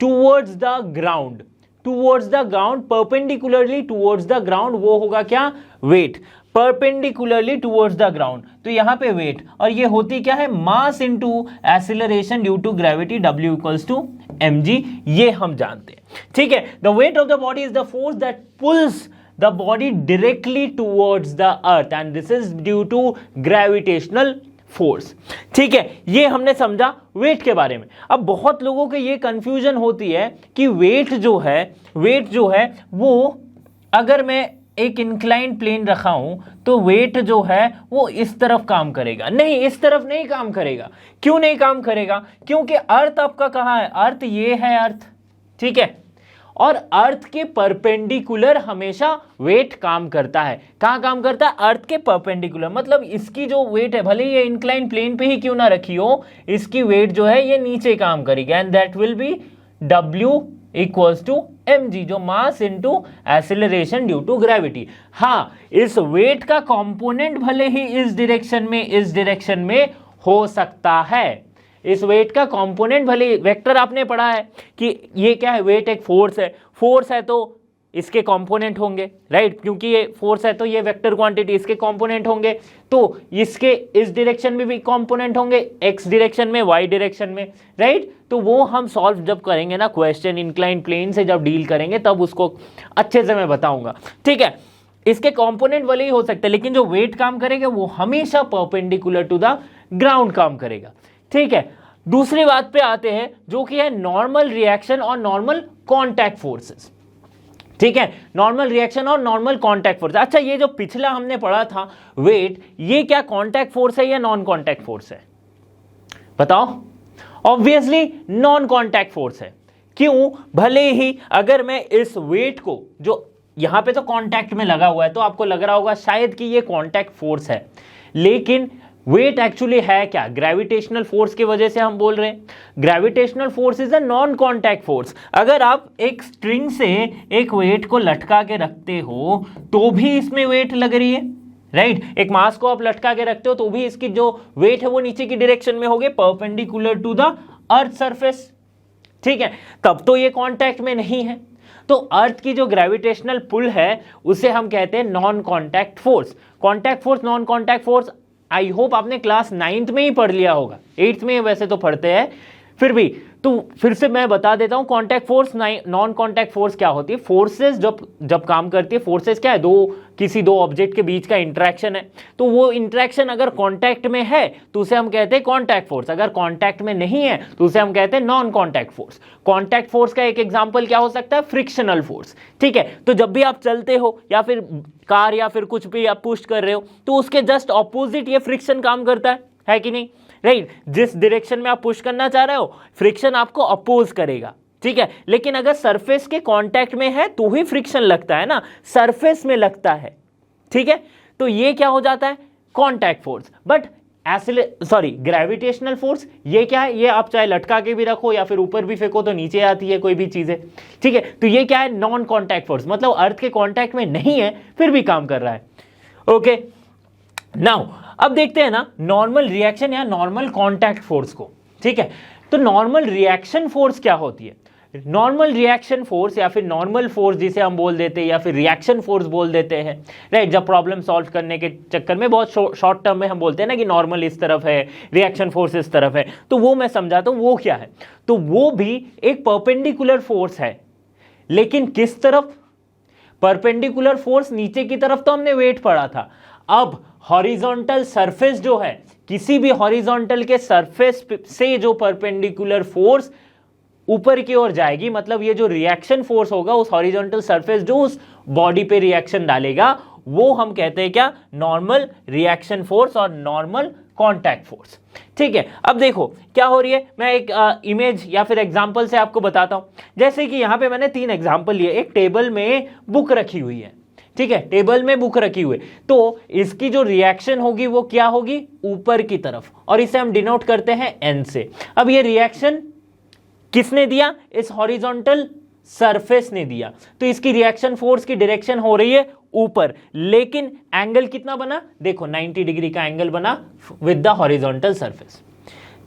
towards the ground, towards the ground, perpendicularly towards the ground, वो होगा क्या, weight, perpendicularly towards the ground. तो यहां पे वेट, और ये होती क्या है, mass into acceleration due to gravity, W equals to mg, ये हम जानते हैं। ठीक है, the weight of the body is the force that pulls the body directly towards the earth and this is due to gravitational force. ठीक है, ये हमने समझा वेट के बारे में। अब बहुत लोगों के ये कंफ्यूजन होती है कि वेट जो है वो अगर मैं एक इंक्लाइन प्लेन रखा हूं तो वेट जो है वो इस तरफ काम करेगा। नहीं, इस तरफ नहीं काम करेगा। क्यों नहीं काम करेगा? क्योंकि अर्थ आपका कहां है? अर्थ ये है अर्थ। ठीक है, और अर्थ के परपेंडिकुलर हमेशा वेट काम करता है। कहां काम करता है? अर्थ के परपेंडिकुलर। मतलब इसकी जो वेट है, भले ये इंक्लाइन प्लेन पे ही क्यों ना रखी हो, इसकी वेट जो है ये नीचे काम करेगी, and that will be W equals to mg, जो mass into acceleration due to gravity. हाँ, इस वेट का कंपोनेंट भले ही इस डायरेक्शन में हो सकता है। इस वेट का कंपोनेंट भले, वेक्टर आपने पढ़ा है कि ये क्या है, वेट एक फोर्स है तो इसके कंपोनेंट होंगे, राइट? क्योंकि ये फोर्स है तो ये वेक्टर क्वांटिटी, इसके कंपोनेंट होंगे, तो इसके इस डायरेक्शन में भी कंपोनेंट होंगे, एक्स डायरेक्शन में, वाई डायरेक्शन में, राइट? तो वो हम सॉल्व जब करेंगे ना क्वेश्चन इंक्लाइन प्लेन से जब डील करेंगे तब उसको अच्छे से मैं बताऊंगा। ठीक है, इसके कंपोनेंट वाले ही हो सकते हैं, लेकिन जो वेट काम करेगा वो हमेशा परपेंडिकुलर टू द ग्राउंड काम करेगा। ठीक है, दूसरी बात पे आते हैं जो कि है नॉर्मल रिएक्शन और नॉर्मल कॉन्टैक्ट फोर्सेस। ठीक है, नॉर्मल रिएक्शन और नॉर्मल कॉन्टैक्ट फोर्स। अच्छा, ये जो पिछला हमने पढ़ा था वेट, ये क्या कॉन्टैक्ट फोर्स है या नॉन कॉन्टैक्ट फोर्स है? बताओ। ऑब्वियसली नॉन कॉन्टैक्ट फोर्स है। क्यों? भले ही अगर मैं इस वेट को, जो यहां पे तो कॉन्टैक्ट में लगा हुआ है तो आपको लग रहा होगा शायद कि ये कॉन्टैक्ट फोर्स है, लेकिन वेट एक्चुअली है क्या? ग्रेविटेशनल फोर्स की वजह से हम बोल रहे हैं। Gravitational force is a non contact force. अगर आप एक स्ट्रिंग से एक वेट को लटका के रखते हो तो भी इसमें वेट लग रही है, राइट? एक मास को आप लटका के रखते हो तो भी इसकी जो वेट है वो नीचे की डायरेक्शन में होगी, perpendicular to the earth surface. ठीक है, तब तो ये कॉन्टैक्ट में नहीं है। तो अर्थ की जो ग्रेविटेशनल पुल है उसे हम कहते हैं non contact force. Contact force, non contact force, I hope आपने क्लास 9th में ही पढ़ लिया होगा, 8th में वैसे तो पढ़ते हैं, फिर भी तो फिर से मैं बता देता हूं contact force, non contact force क्या होती है। फोर्सेस जब काम करती है, फोर्सेस क्या है? किसी दो ऑब्जेक्ट के बीच का इंटरेक्शन है, तो वो इंटरेक्शन अगर कॉन्टैक्ट में है तो उसे हम कहते हैं कॉन्टैक्ट फोर्स, अगर कॉन्टैक्ट में नहीं है तो उसे हम कहते हैं non contact force. Contact force का एक एग्जांपल क्या हो सकता है? Frictional force. ठीक है, तो जब भी आप चलते हो या फिर कार या फिर कुछ भी आप पुश कर रहे हो तो उसके जस्ट ऑपोजिट ये फ्रिक्शन काम करता है कि नहीं, राइट? जिस डायरेक्शन में आप पुश करना चाह रहे हो फ्रिक्शन आपको अपोज करेगा। ठीक है, लेकिन अगर सरफेस के कांटेक्ट में है तो ही फ्रिक्शन लगता है ना, सरफेस में लगता है। ठीक है, तो ये क्या हो जाता है? Contact force. But gravitational force ये क्या है? ये आप चाहे लटका के भी रखो या फिर ऊपर भी फेंको तो नीचे आती है कोई भी चीजें। ठीक है, तो ये क्या है? नॉन कॉन्टैक्ट फोर्स, मतलब अर्थ के कॉन्टैक्ट में नहीं है फिर भी काम कर रहा है। ओके, नाउ अब देखते हैं ना नॉर्मल रिएक्शन या नॉर्मल कॉन्टैक्ट फोर्स को। ठीक है, तो नॉर्मल रिएक्शन फोर्स क्या होती है? नॉर्मल रिएक्शन फोर्स या फिर नॉर्मल फोर्स जिसे हम बोल देते हैं या फिर रिएक्शन फोर्स बोल देते हैं, राइट? जब प्रॉब्लम सॉल्व करने के चक्कर में बहुत शॉर्ट टर्म में हम बोलते हैं ना कि नॉर्मल इस तरफ है, रिएक्शन फोर्स इस तरफ है, तो वो मैं समझाता हूं वो क्या है। तो वो भी एक परपेंडिकुलर फोर्स है, लेकिन किस तरफ? परपेंडिकुलर फोर्स नीचे की तरफ तो हमने वेट पढ़ा था। अब हॉरिजॉन्टल सरफेस जो है, किसी भी हॉरिजॉन्टल के सरफेस से जो परपेंडिकुलर फोर्स ऊपर की ओर जाएगी, मतलब ये जो रिएक्शन फोर्स होगा उस हॉरिजॉन्टल सरफेस जो उस बॉडी पे रिएक्शन डालेगा, वो हम कहते हैं क्या? नॉर्मल रिएक्शन फोर्स और नॉर्मल कॉन्टैक्ट फोर्स। ठीक है, अब देखो क्या हो रही है, मैं एक इमेज या फिर एग्जांपल से आपको बताता हूं। जैसे कि यहां पे मैंने 3 एग्जांपल लिए। एक टेबल में बुक रखी हुई है, ठीक है, टेबल में बुक रखी हुई है, तो इसकी जो रिएक्शन होगी वो क्या होगी? ऊपर की तरफ, और इसे हम डिनोट करते हैं n से। अब ये रिएक्शन किसने दिया? इस हॉरिजॉन्टल सरफेस ने दिया, तो इसकी रिएक्शन फोर्स की डायरेक्शन हो रही है ऊपर, लेकिन एंगल कितना बना? देखो 90 डिग्री का एंगल बना विद द हॉरिजॉन्टल सरफेस।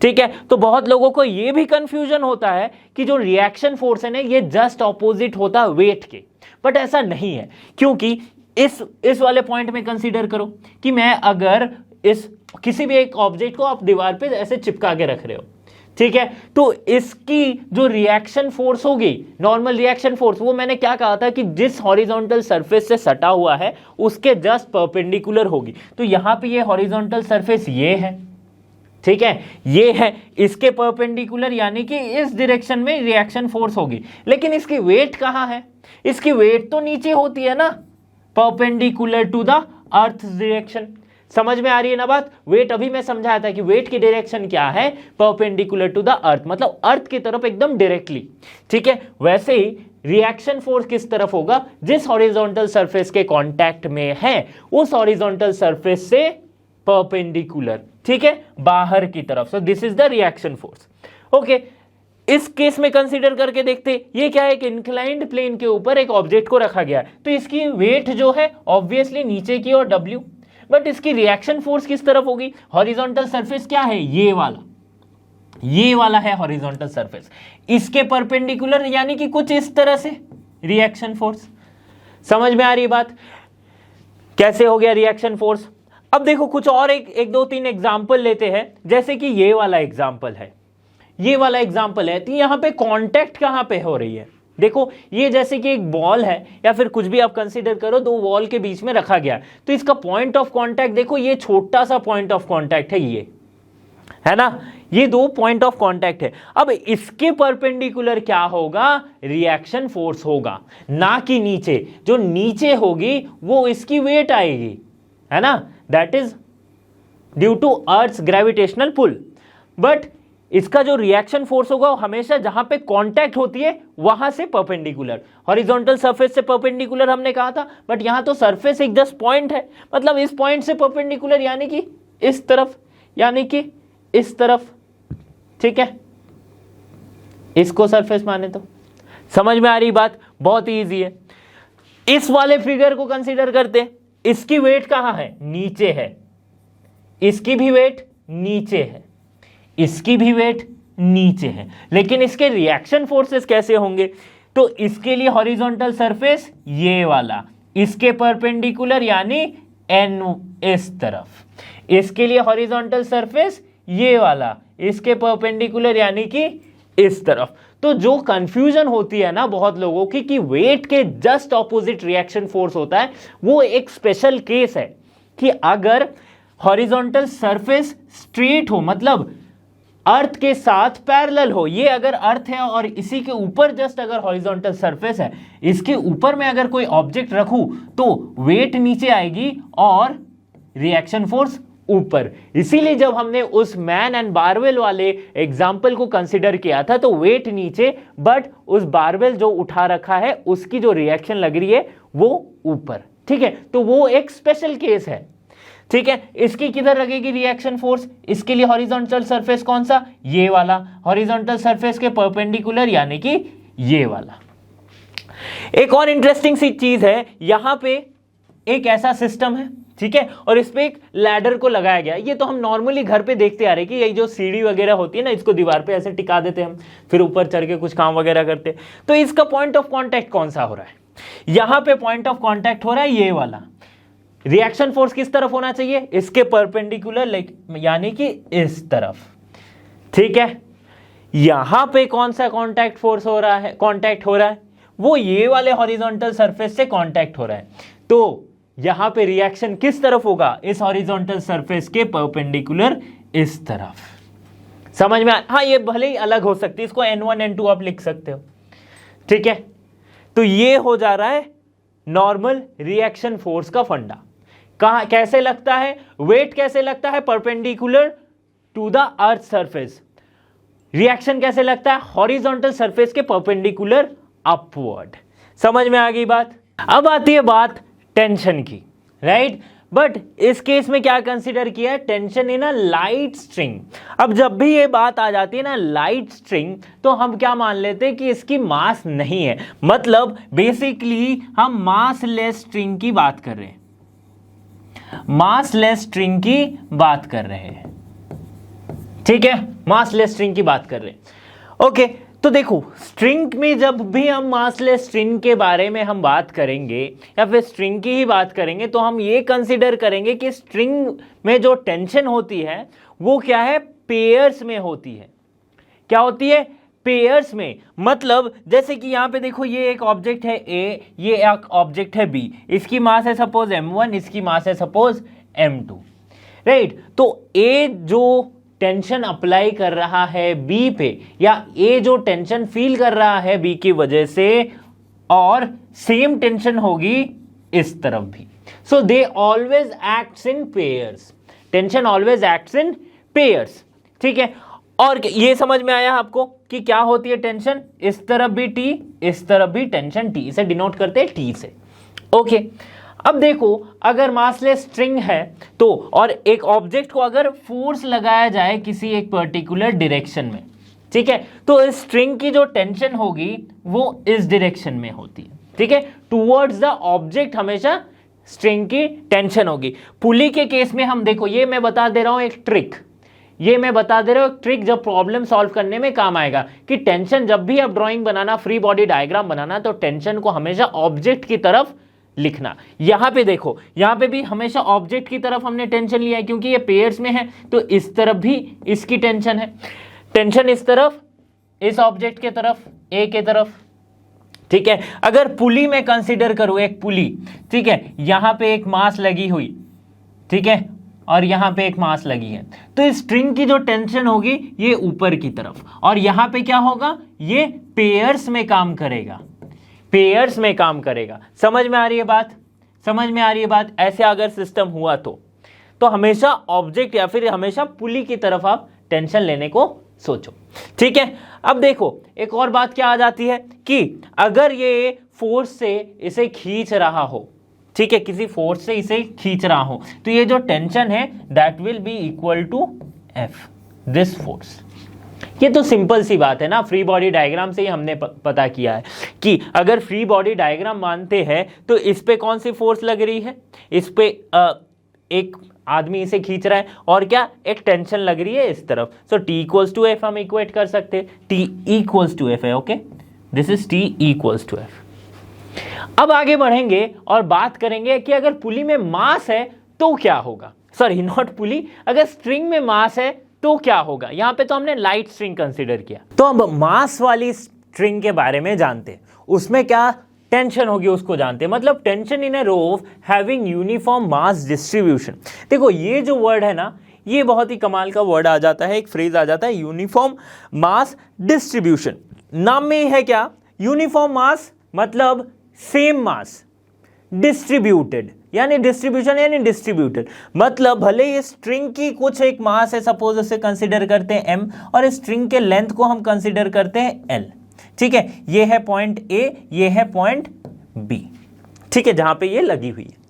ठीक है, तो बहुत लोगों को यह भी कंफ्यूजन होता है कि जो रिएक्शन फोर्स है ना ये जस्ट ऑपोजिट होता है वेट के, बट ऐसा नहीं है, क्योंकि इस वाले पॉइंट में कंसीडर करो कि मैं अगर इस किसी भी एक ऑब्जेक्ट को आप दीवार पे ऐसे चिपका के रख रहे हो, ठीक है, तो इसकी जो रिएक्शन फोर्स होगी, नॉर्मल रिएक्शन फोर्स, वो मैंने क्या कहा था कि जिस हॉरिजॉन्टल सरफेस से सटा हुआ है उसके जस्ट परपेंडिकुलर होगी। तो यहां पे ये हॉरिजॉन्टल सरफेस ये है, ठीक है, ये है इसके परपेंडिकुलर, यानी कि इस डायरेक्शन में रिएक्शन फोर्स होगी। लेकिन इसकी वेट कहाँ है? इसकी वेट तो नीचे होती है ना, perpendicular to the earth direction. समझ में आ रही है ना बात? वेट अभी मैं समझाया था कि वेट की डायरेक्शन क्या है, परपेंडिकुलर टू द अर्थ, मतलब अर्थ की तरफ एकदम डायरेक्टली। ठीक है, वैसे ही रिएक्शन फोर्स किस तरफ होगा? जिस हॉरिजॉन्टल सरफेस के कांटेक्ट में है उस हॉरिजॉन्टल सरफेस से परपेंडिकुलर, ठीक है, बाहर की तरफ। सो this is the reaction force. Okay, इस केस में कंसीडर करके देखते, ये क्या है कि इंक्लाइंड प्लेन के ऊपर एक ऑब्जेक्ट को रखा गया है, तो इसकी वेट जो है ऑब्वियसली नीचे की और W, बट इसकी रिएक्शन फोर्स किस तरफ होगी? हॉरिजॉन्टल सरफेस क्या है? ये वाला है हॉरिजॉन्टल सरफेस, इसके परपेंडिकुलर, यानी कि कुछ इस तरह से रिएक्शन फोर्स। समझ में आ रही बात? कैसे हो गया रिएक्शन फोर्स? अब देखो कुछ और एक दो तीन एग्जाम्पल लेते हैं, जैसे कि ये वाला एग्जाम्पल है, तो यहां पे कांटेक्ट कहां पे हो रही है? देखो ये जैसे कि एक बॉल है या फिर कुछ भी आप कंसीडर करो, दो वॉल के बीच में रखा गया, तो इसका पॉइंट ऑफ कांटेक्ट देखो, ये छोटा सा पॉइंट ऑफ कांटेक्ट है, ये है ना, ये दो पॉइंट ऑफ कांटेक्ट है। अब इसके परपेंडिकुलर क्या होगा? रिएक्शन फोर्स होगा, ना कि नीचे। जो नीचे होगी वो इसकी वेट आएगी, है ना, that is due to earth's gravitational pull. But इसका जो रिएक्शन फोर्स होगा वो हमेशा जहां पे कांटेक्ट होती है वहां से परपेंडिकुलर, हॉरिजॉन्टल सरफेस से परपेंडिकुलर हमने कहा था, बट यहां तो सरफेस एक जस्ट पॉइंट है, मतलब इस पॉइंट से परपेंडिकुलर, यानी कि इस तरफ, यानी कि इस तरफ। ठीक है, इसको सरफेस माने तो समझ में आ रही बात? बहुत ही ईजी है। इस वाले फिगर को कंसीडर करते, इसकी वेट कहां है? नीचे है, इसकी भी वेट नीचे है, इसकी भी वेट नीचे है, लेकिन इसके रिएक्शन फोर्सेस कैसे होंगे? तो इसके लिए हॉरिजॉन्टल सरफेस ये वाला, इसके परपेंडिकुलर यानी एन इस तरफ, इसके लिए हॉरिजॉन्टल सरफेस ये वाला, इसके परपेंडिकुलर यानी कि इस तरफ। तो जो कंफ्यूजन होती है ना बहुत लोगों की कि वेट के जस्ट ऑपोजिट रिएक्शन फोर्स होता है, वो एक स्पेशल केस है कि अगर हॉरिजॉन्टल सरफेस स्ट्रेट हो, मतलब अर्थ के साथ पैरेलल हो, ये अगर अर्थ है और इसी के ऊपर जस्ट अगर हॉरिजॉन्टल सरफेस है, इसके ऊपर में अगर कोई ऑब्जेक्ट रखूं तो वेट नीचे आएगी और रिएक्शन फोर्स ऊपर। इसीलिए जब हमने उस मैन एंड बारवेल वाले एग्जाम्पल को कंसिडर किया था तो वेट नीचे, बट उस बारवेल जो उठा रखा है उसकी जो रिएक्शन लग रही है वो ऊपर। ठीक है, तो वो एक स्पेशल केस है। ठीक है, इसकी किधर लगेगी रिएक्शन फोर्स? इसके लिए हॉरिजॉन्टल सरफेस कौन सा? ये वाला, हॉरिजॉन्टल सरफेस के परपेंडिकुलर यानी कि ये वाला। एक और इंटरेस्टिंग सी चीज है, यहां पे एक ऐसा सिस्टम है, ठीक है, और इस पे एक लैडर को लगाया गया। ये तो हम नॉर्मली घर पे देखते आ रहे कि यही जो सीढ़ी वगैरह होती है ना, इसको दीवार पे ऐसे टिका देते हम, फिर ऊपर चढ़ के कुछ काम वगैरह करते। तो इसका पॉइंट ऑफ कांटेक्ट कौन सा हो रहा है? यहां पे पॉइंट ऑफ कांटेक्ट हो रहा है ये वाला। रिएक्शन फोर्स किस तरफ होना चाहिए? इसके परपेंडिकुलर, यानी कि इस तरफ। ठीक है, यहां पे कौन सा कांटेक्ट फोर्स हो रहा है, कांटेक्ट हो रहा है? वो ये वाले हॉरिजॉन्टल सरफेस से कांटेक्ट हो रहा है। तो यहां पे रिएक्शन किस तरफ होगा? इस हॉरिजॉन्टल सरफेस के परपेंडिकुलर इस तरफ। समझ में हाँ, ये भले ही अलग हो सकती है, इसको N1 N2 आप लिख सकते हो। ठीक है, तो ये हो जा रहा है नॉर्मल रिएक्शन फोर्स का फंडा। कहां कैसे लगता है? वेट कैसे लगता है? Perpendicular to the earth surface. Reaction कैसे लगता है? हॉरिजॉन्टल सरफेस के परपेंडिकुलर अपवर्ड। समझ में आ गई बात? अब आती है बात टेंशन की, राइट? बट इस केस में क्या कंसीडर किया है? Tension in a light string. अब जब भी ये बात आ जाती है ना लाइट स्ट्रिंग, तो हम क्या मान लेते हैं कि इसकी मास नहीं है, मतलब बेसिकली हम मासलेस स्ट्रिंग की बात कर रहे हैं, मासलेस स्ट्रिंग की बात कर रहे हैं। ठीक है, मासलेस स्ट्रिंग की बात कर रहे हैं। ओके, तो देखो स्ट्रिंग में जब भी हम मासलेस स्ट्रिंग के बारे में हम बात करेंगे या फिर स्ट्रिंग की ही बात करेंगे, तो हम ये कंसीडर करेंगे कि स्ट्रिंग में जो टेंशन होती है वो क्या है? पेयर्स में होती है। क्या होती है? पेयर्स में। मतलब जैसे कि यहां पे देखो, ये एक ऑब्जेक्ट है A, ये एक ऑब्जेक्ट है B, इसकी मास है सपोज m1, इसकी मास है सपोज m2, राइट? तो A जो टेंशन अप्लाई कर रहा है बी पे, या ए जो टेंशन फील कर रहा है बी की वजह से, और सेम टेंशन होगी इस तरफ भी। So they always acts in pairs, tension always acts in pairs, ठीक है। और ये समझ में आया आपको कि क्या होती है टेंशन, इस तरफ भी टी, इस तरफ भी टेंशन टी, इसे डिनोट करते हैं टी से, ओके। अब देखो, अगर मासलेस स्ट्रिंग है तो, और एक ऑब्जेक्ट को अगर फोर्स लगाया जाए किसी एक पर्टिकुलर डायरेक्शन में, ठीक है, तो इस स्ट्रिंग की जो टेंशन होगी वो इस डायरेक्शन में होती है, ठीक है, टुवर्ड्स द ऑब्जेक्ट हमेशा स्ट्रिंग की टेंशन होगी। पुली के केस में हम देखो, ये मैं बता दे रहा हूं एक ट्रिक, ये मैं बता दे रहा हूं एक ट्रिक जब प्रॉब्लम सॉल्व करने में काम आएगा, कि टेंशन जब भी आप ड्राइंग बनाना, फ्री बॉडी डायग्राम बनाना, तो टेंशन को हमेशा ऑब्जेक्ट की तरफ लिखना। यहां पे देखो, यहां पे भी हमेशा ऑब्जेक्ट की तरफ हमने टेंशन लिया है, क्योंकि ये पेयर्स में है, तो इस तरफ भी इसकी टेंशन है, टेंशन इस तरफ, इस ऑब्जेक्ट के तरफ, ए के तरफ, ठीक है। अगर पुली में कंसीडर करूं, एक पुली, ठीक है, यहां पे एक मास लगी हुई, ठीक है, और यहां पे एक मास लगी है, तो इस स्ट्रिंग की जो टेंशन होगी ये ऊपर की तरफ, और यहां पे क्या होगा, ये पेयर्स में काम करेगा, पेयर्स में काम करेगा। समझ में आ रही है बात, समझ में आ रही है बात। ऐसे अगर सिस्टम हुआ तो हमेशा ऑब्जेक्ट या फिर हमेशा पुली की तरफ आप टेंशन लेने को सोचो, ठीक है। अब देखो, एक और बात क्या आ जाती है कि अगर ये फोर्स से इसे खींच रहा हो, ठीक है, किसी फोर्स से इसे खींच रहा हो, तो ये जो टेंशन है that will be equal to F, this force. ये तो सिंपल सी बात है ना, फ्री बॉडी डायग्राम से ही हमने पता किया है कि अगर फ्री बॉडी डायग्राम मानते हैं तो इस पे कौन सी फोर्स लग रही है, इस पे एक आदमी इसे खींच रहा है, और क्या, एक टेंशन लग रही है इस तरफ। So T equals to F हम इक्वेट कर सकते हैं, T इक्वल्स टू एफ है, okay, this is T equals to F. अब आगे बढ़ेंगे और बात करेंगे कि अगर पुली में मास है तो क्या होगा, सॉरी नॉट पुली, अगर स्ट्रिंग में मास है तो क्या होगा। यहां पे तो हमने लाइट स्ट्रिंग कंसीडर किया, तो अब मास वाली स्ट्रिंग के बारे में जानते हैं, उसमें क्या टेंशन होगी उसको जानते हैं। मतलब tension in A row having uniform mass distribution. देखो ये जो वर्ड है ना, ये बहुत ही कमाल का वर्ड आ जाता है, एक फ्रेज आ जाता है, यूनिफॉर्म मास डिस्ट्रीब्यूशन। नाम में ही है क्या, यूनिफॉर्म मास मतलब सेम मास, डिस्ट्रीब्यूटेड यानी डिस्ट्रीब्यूशन यानी डिस्ट्रीब्यूटेड, मतलब भले ये स्ट्रिंग की कुछ एक मास है, सपोज उसे कंसीडर करते हैं m, और स्ट्रिंग के लेंथ को हम कंसीडर करते हैं l, ठीक है, ये है पॉइंट A, ये है पॉइंट B, ठीक है, जहां पे ये लगी हुई है।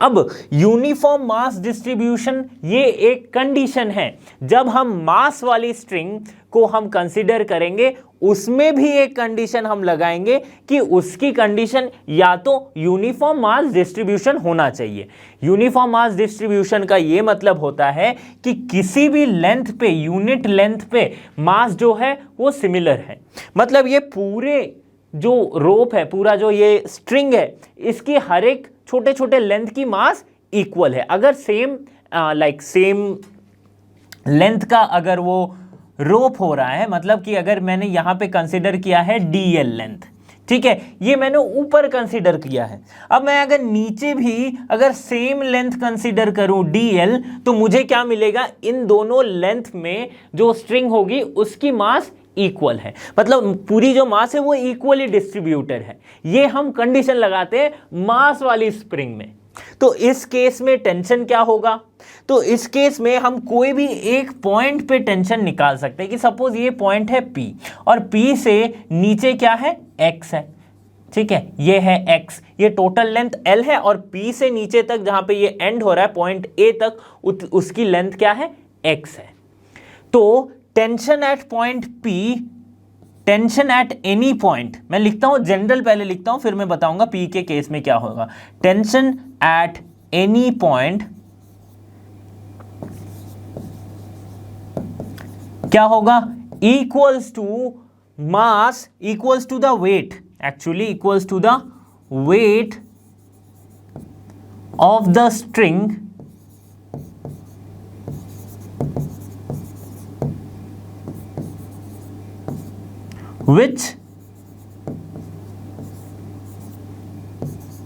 अब यूनिफॉर्म मास डिस्ट्रीब्यूशन ये एक कंडीशन है, जब हम मास वाली स्ट्रिंग को हम कंसीडर करेंगे उसमें भी एक कंडीशन हम लगाएंगे कि उसकी कंडीशन या तो यूनिफॉर्म मास डिस्ट्रीब्यूशन होना चाहिए। यूनिफॉर्म मास डिस्ट्रीब्यूशन का ये मतलब होता है कि किसी भी लेंथ पे, यूनिट लेंथ पे मास जो है वो सिमिलर है। मतलब ये पूरे जो रोप है, पूरा जो ये स्ट्रिंग है, इसकी हर एक छोटे छोटे लेंथ की मास इक्वल है। अगर सेम सेम लेंथ का अगर वो रोप हो रहा है, मतलब कि अगर मैंने यहां पे कंसीडर किया है DL लेंथ, ठीक है, ये मैंने ऊपर कंसीडर किया है। अब मैं अगर नीचे भी अगर सेम लेंथ कंसीडर करूं DL, तो मुझे क्या मिलेगा, इन दोनों लेंथ में जो स्ट्रिंग होगी उसकी मास इक्वल है, मतलब पूरी जो मास है वो इक्वली डिस्ट्रीब्यूटेड है। ये हम कंडीशन लगाते हैं मास वाली स्प्रिंग में। तो इस केस में टेंशन क्या होगा, तो इस केस में हम कोई भी एक पॉइंट पे टेंशन निकाल सकते हैं कि सपोज ये पॉइंट है P, और P से नीचे क्या है, X है, ठीक है, ये है X, ये टोटल लेंथ L है, और P से नीचे तक जहां पे ये एंड हो रहा है पॉइंट A तक, उसकी लेंथ क्या है, X है। तो tension at point P, tension at any point, मैं लिखता हूं जनरल पहले लिखता हूं फिर मैं बताऊंगा P के केस में क्या होगा। टेंशन एट एनी पॉइंट क्या होगा, equals to mass equals to the weight, actually equals to the weight of the string which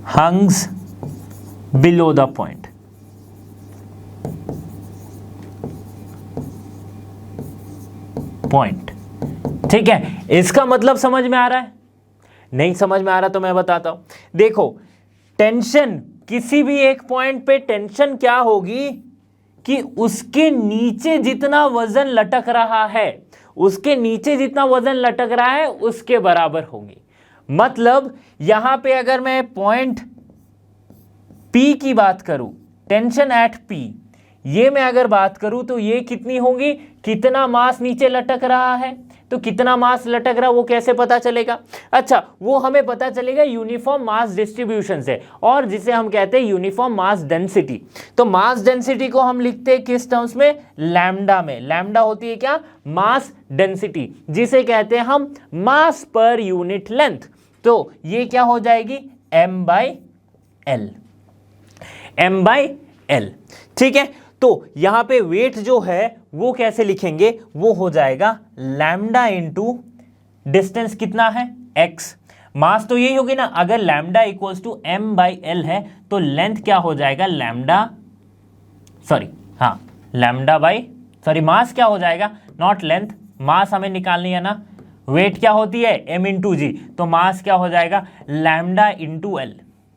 hangs below the point। Point. ठीक है, इसका मतलब समझ में आ रहा है? नहीं समझ में आ रहा तो मैं बताता हूं। देखो, टेंशन किसी भी एक पॉइंट पे टेंशन क्या होगी कि उसके नीचे जितना वजन लटक रहा है, उसके नीचे जितना वजन लटक रहा है उसके बराबर होगी। मतलब यहां पे अगर मैं पॉइंट P की बात करूं, टेंशन एट P, ये मैं अगर बात करूं तो ये कितनी होगी, कितना मास नीचे लटक रहा है। तो कितना मास लटक रहा वो कैसे पता चलेगा? अच्छा, वो हमें पता चलेगा यूनिफॉर्म मास डिस्ट्रीब्यूशन से, और जिसे हम कहते हैं यूनिफॉर्म मास डेंसिटी। तो मास डेंसिटी को हम लिखते हैं किस टर्म्स में? लैम्डा में। लैम्डा होती है क्या? मास डेंसिटी, जिसे कहते हैं हम मास पर यूनिट लेंथ। तो ये क्या हो जाएगी? m/l, m/l। ठीक है, तो यहां पे वेट जो है वो कैसे लिखेंगे? वो हो जाएगा लैम्डा इंटू डिस्टेंस कितना है? x। मास तो यही होगी ना, अगर लैम्डा इक्वल्स टू m/l है तो लेंथ क्या हो जाएगा? मास क्या हो जाएगा? नॉट लेंथ, मास हमें निकालनी है ना। वेट क्या होती है? m इंटू जी, तो मास क्या हो जाएगा? Lambda into l।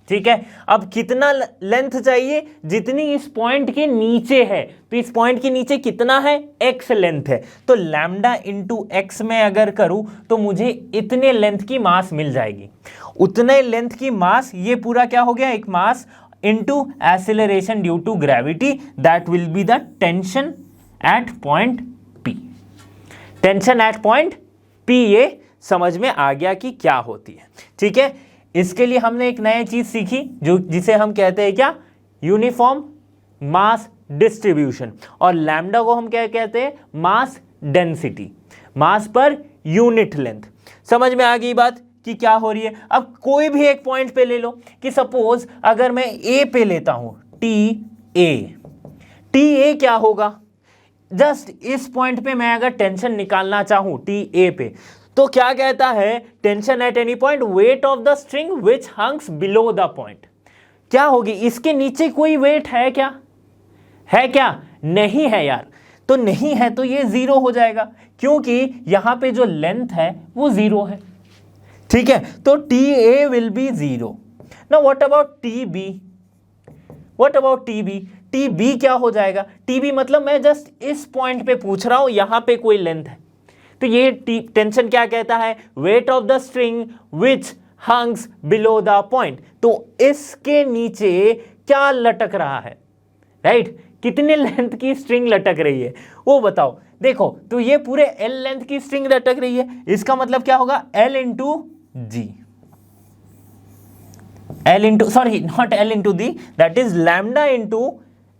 ठीक है, अब कितना लेंथ चाहिए? जितनी इस पॉइंट के नीचे है, तो इस पॉइंट के नीचे कितना है? x लेंथ है। तो लैम्डा इंटू एक्स में अगर करूं तो मुझे इतने लेंथ की मास मिल जाएगी। उतने लेंथ की मास, ये पूरा क्या हो गया? एक mass into acceleration due to gravity, that will be the tension at point P। Tension at point P, ये समझ में आ गया कि क्या होती है। ठीक है, इसके लिए हमने एक नई चीज सीखी जो जिसे हम कहते हैं क्या? Uniform mass distribution. और लैम्डा को हम क्या कहते हैं? मास डेंसिटी, मास पर यूनिट लेंथ। समझ में आ गई बात कि क्या हो रही है? अब कोई भी एक पॉइंट पे ले लो कि सपोज अगर मैं ए पे लेता हूं, टी ए क्या होगा? जस्ट इस पॉइंट पे मैं अगर टेंशन निकालना चाहूं टी ए पे, तो क्या कहता है? Tension at any point, weight of the string which hangs below the point. क्या होगी? इसके नीचे कोई वेट है क्या? है क्या? नहीं है यार। तो नहीं है तो ये जीरो हो जाएगा, क्योंकि यहां पे जो लेंथ है वो जीरो है। ठीक है, तो T A will be zero. Now what about T B? What about T B? T B क्या हो जाएगा? टी बी मतलब मैं जस्ट इस पॉइंट पे पूछ रहा हूं, यहां पे कोई लेंथ है, तो ये टेंशन क्या कहता है? Weight of the string which hangs below the point. तो इसके नीचे क्या लटक रहा है? राइट, कितने लेंथ की स्ट्रिंग लटक रही है वो बताओ। देखो, तो ये पूरे L लेंथ की स्ट्रिंग लटक रही है, इसका मतलब क्या होगा? L into g, L into, sorry not L into g, that is lambda into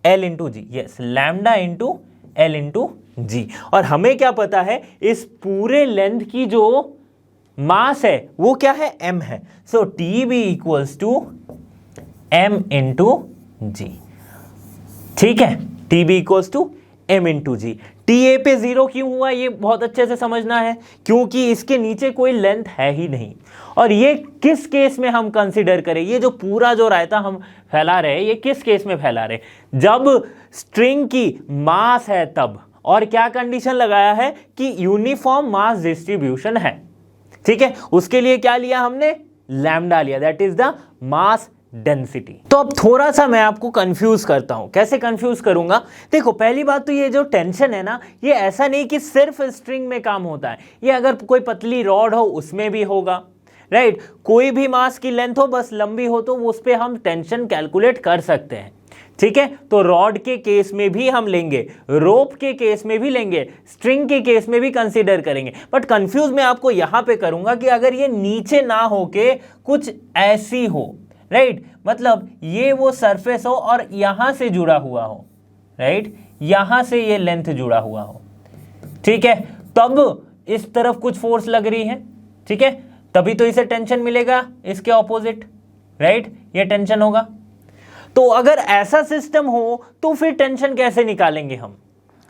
L into g. Yes, lambda into L into g. और हमें क्या पता है? इस पूरे लेंथ की जो मास है वो क्या है? m है। So T B equals to m into g. ठीक है, T B equals to m into g. T A पे जीरो क्यों हुआ ये बहुत अच्छे से समझना है, क्योंकि इसके नीचे कोई लेंथ है ही नहीं। और ये किस केस में हम कंसीडर करें? ये जो पूरा जो रायता हम फैला रहे हैं, ये किस केस में फैला रहे? जब स्ट्रिंग की मास है तब। और क्या कंडीशन लगाया है? कि यूनिफॉर्म मास डिस्ट्रीब्यूशन है। ठीक है, उसके लिए क्या लिया हमने? लैम्डा लिया, that is the mass density. तो अब थोड़ा सा मैं आपको कंफ्यूज करता हूं। कैसे कंफ्यूज करूंगा? देखो, पहली बात तो ये जो टेंशन है ना, ये ऐसा नहीं कि सिर्फ स्ट्रिंग में काम होता है, ये अगर कोई पतली रॉड हो उसमें भी होगा। राइट, कोई भी मास की लेंथ हो, बस लंबी हो, तो उस पर हम टेंशन कैलकुलेट कर सकते हैं। ठीक है, तो रॉड के केस में भी हम लेंगे, रोप के केस में भी लेंगे, स्ट्रिंग के केस में भी कंसीडर करेंगे। बट कंफ्यूज मैं आपको यहां पे करूंगा कि अगर ये नीचे ना होके कुछ ऐसी हो, राइट, मतलब ये वो सरफेस हो और यहां से जुड़ा हुआ हो, राइट, यहां से ये लेंथ जुड़ा हुआ हो, ठीक है, तब इस तरफ कुछ फोर्स लग रही है, ठीक है, तभी तो इसे टेंशन मिलेगा, इसके ऑपोजिट, राइट, ये टेंशन होगा। तो अगर ऐसा सिस्टम हो तो फिर टेंशन कैसे निकालेंगे हम?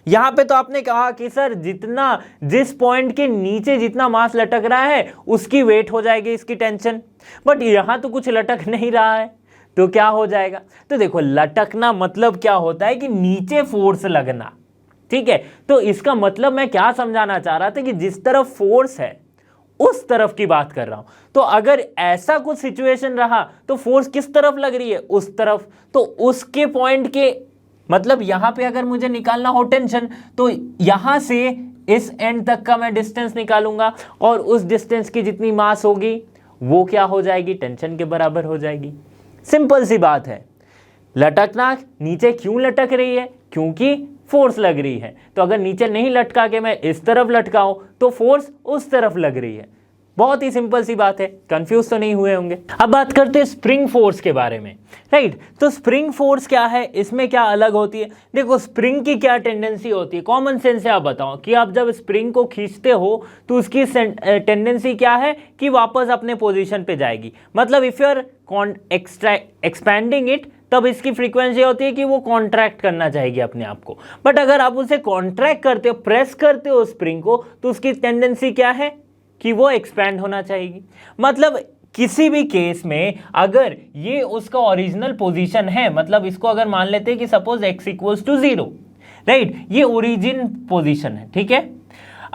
यहां पे तो आपने कहा कि सर जिस पॉइंट के नीचे जितना मास लटक रहा है उसकी वेट हो जाएगी इसकी टेंशन, बट यहां तो कुछ लटक नहीं रहा है, तो क्या हो जाएगा? तो देखो, लटकना मतलब क्या होता है कि नीचे फोर्स लगना, ठीक है, तो इसका मतलब मैं क्या समझाना चाह रहा था कि जिस तरफ फोर्स है उस तरफ की बात कर रहा हूं। तो अगर ऐसा कुछ सिचुएशन रहा तो फोर्स किस तरफ लग रही है, उस तरफ। तो उसके पॉइंट के मतलब यहां पे अगर मुझे निकालना हो टेंशन, तो यहां से इस एंड तक का मैं डिस्टेंस निकालूंगा और उस डिस्टेंस की जितनी मास होगी वो क्या हो जाएगी, टेंशन के बराबर हो जाएगी। सिंपल सी बात है। लटकना नीचे क्यों लटक रही है, क्योंकि फोर्स लग रही है। तो अगर नीचे नहीं लटका के मैं इस तरफ लटकाऊं तो फोर्स उस तरफ लग रही है। बहुत ही सिंपल सी बात है, कंफ्यूज तो नहीं हुए होंगे। अब बात करते हैं स्प्रिंग फोर्स के बारे में, राइट। तो स्प्रिंग फोर्स क्या है, इसमें क्या अलग होती है। देखो स्प्रिंग की क्या टेंडेंसी होती है, कॉमन सेंस से आप बताओ कि आप जब स्प्रिंग को खींचते हो तो उसकी टेंडेंसी क्या है कि वापस अपने पोजीशन पे जाएगी। मतलब if you are expanding it, तब इसकी फ्रीक्वेंसी होती है कि वो कॉन्ट्रैक्ट करना चाहेगी अपने आप को। बट अगर आप उसे कॉन्ट्रैक्ट करते हो, प्रेस करते हो स्प्रिंग को, तो उसकी टेंडेंसी क्या है कि वो एक्सपैंड होना चाहेगी। मतलब किसी भी केस में अगर ये उसका ओरिजिनल पोजीशन है, मतलब इसको अगर मान लेते हैं कि suppose x equals to 0, right, ये ओरिजिन पोजीशन है, ठीक है।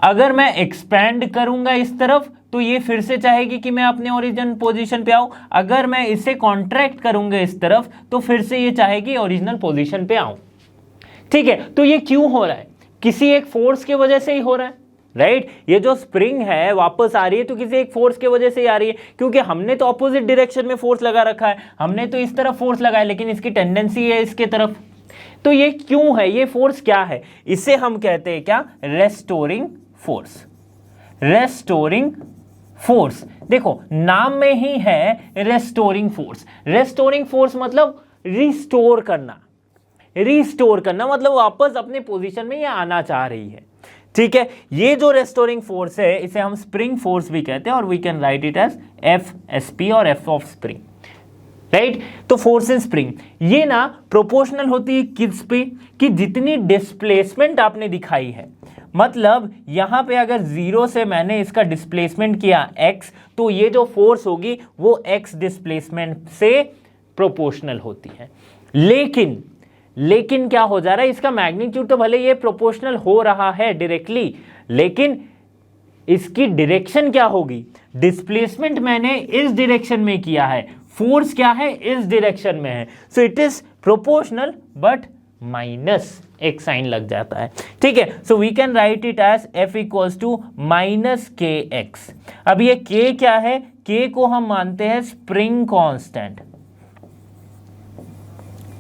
अगर मैं एक्सपैंड करूंगा इस तरफ तो ये फिर से चाहेगी कि मैं अपने ओरिजिन पोजीशन पे आऊं। अगर मैं इसे कॉन्ट्रैक्ट करूंगा इस तरफ तो फिर से ये चाहेगी ओरिजिनल पोजीशन पे आऊं, ठीक है। तो ये क्यों हो रहा है, किसी एक फोर्स की वजह से ही हो रहा है, राइट। ये जो स्प्रिंग है वापस आ रही है तो किसी एक फोर्स की वजह से ही आ रही है, क्योंकि हमने तो ऑपोजिट डायरेक्शन में फोर्स लगा रखा है, हमने तो इस तरफ फोर्स लगाया, लेकिन इसकी टेंडेंसी है इसके तरफ। तो ये क्यों है, ये फोर्स क्या है, इसे हम कहते हैं क्या, रेस्टोरिंग फोर्स। रेस्टोरिंग फोर्स, देखो नाम में ही है रेस्टोरिंग फोर्स। रेस्टोरिंग फोर्स मतलब रिस्टोर करना, रिस्टोर करना मतलब वापस अपने पोजीशन में ये आना चाह रही है, ठीक है। ये जो रेस्टोरिंग फोर्स है इसे हम स्प्रिंग फोर्स भी कहते हैं, और we can write it as F S P और एफ ऑफ स्प्रिंग, राइट। तो फोर्स इन स्प्रिंग ये ना प्रोपोर्शनल होती है किस पे, कि जितनी डिस्प्लेसमेंट आपने दिखाई है। मतलब यहां पे अगर 0 से मैंने इसका डिस्प्लेसमेंट किया x, तो ये जो फोर्स होगी वो x डिस्प्लेसमेंट से प्रोपोर्शनल होती है। लेकिन क्या हो जा रहा है, इसका मैग्नीट्यूड तो भले ये प्रोपोर्शनल हो रहा है डायरेक्टली, लेकिन इसकी डायरेक्शन क्या होगी, डिस्प्लेसमेंट मैंने इस डायरेक्शन में किया है, फोर्स क्या है इस डायरेक्शन में है, so it is proportional but minus एक साइन लग जाता है, ठीक है। So we can write it as f equals to minus K X. अब ये k क्या है, k को हम मानते हैं स्प्रिंग कांस्टेंट,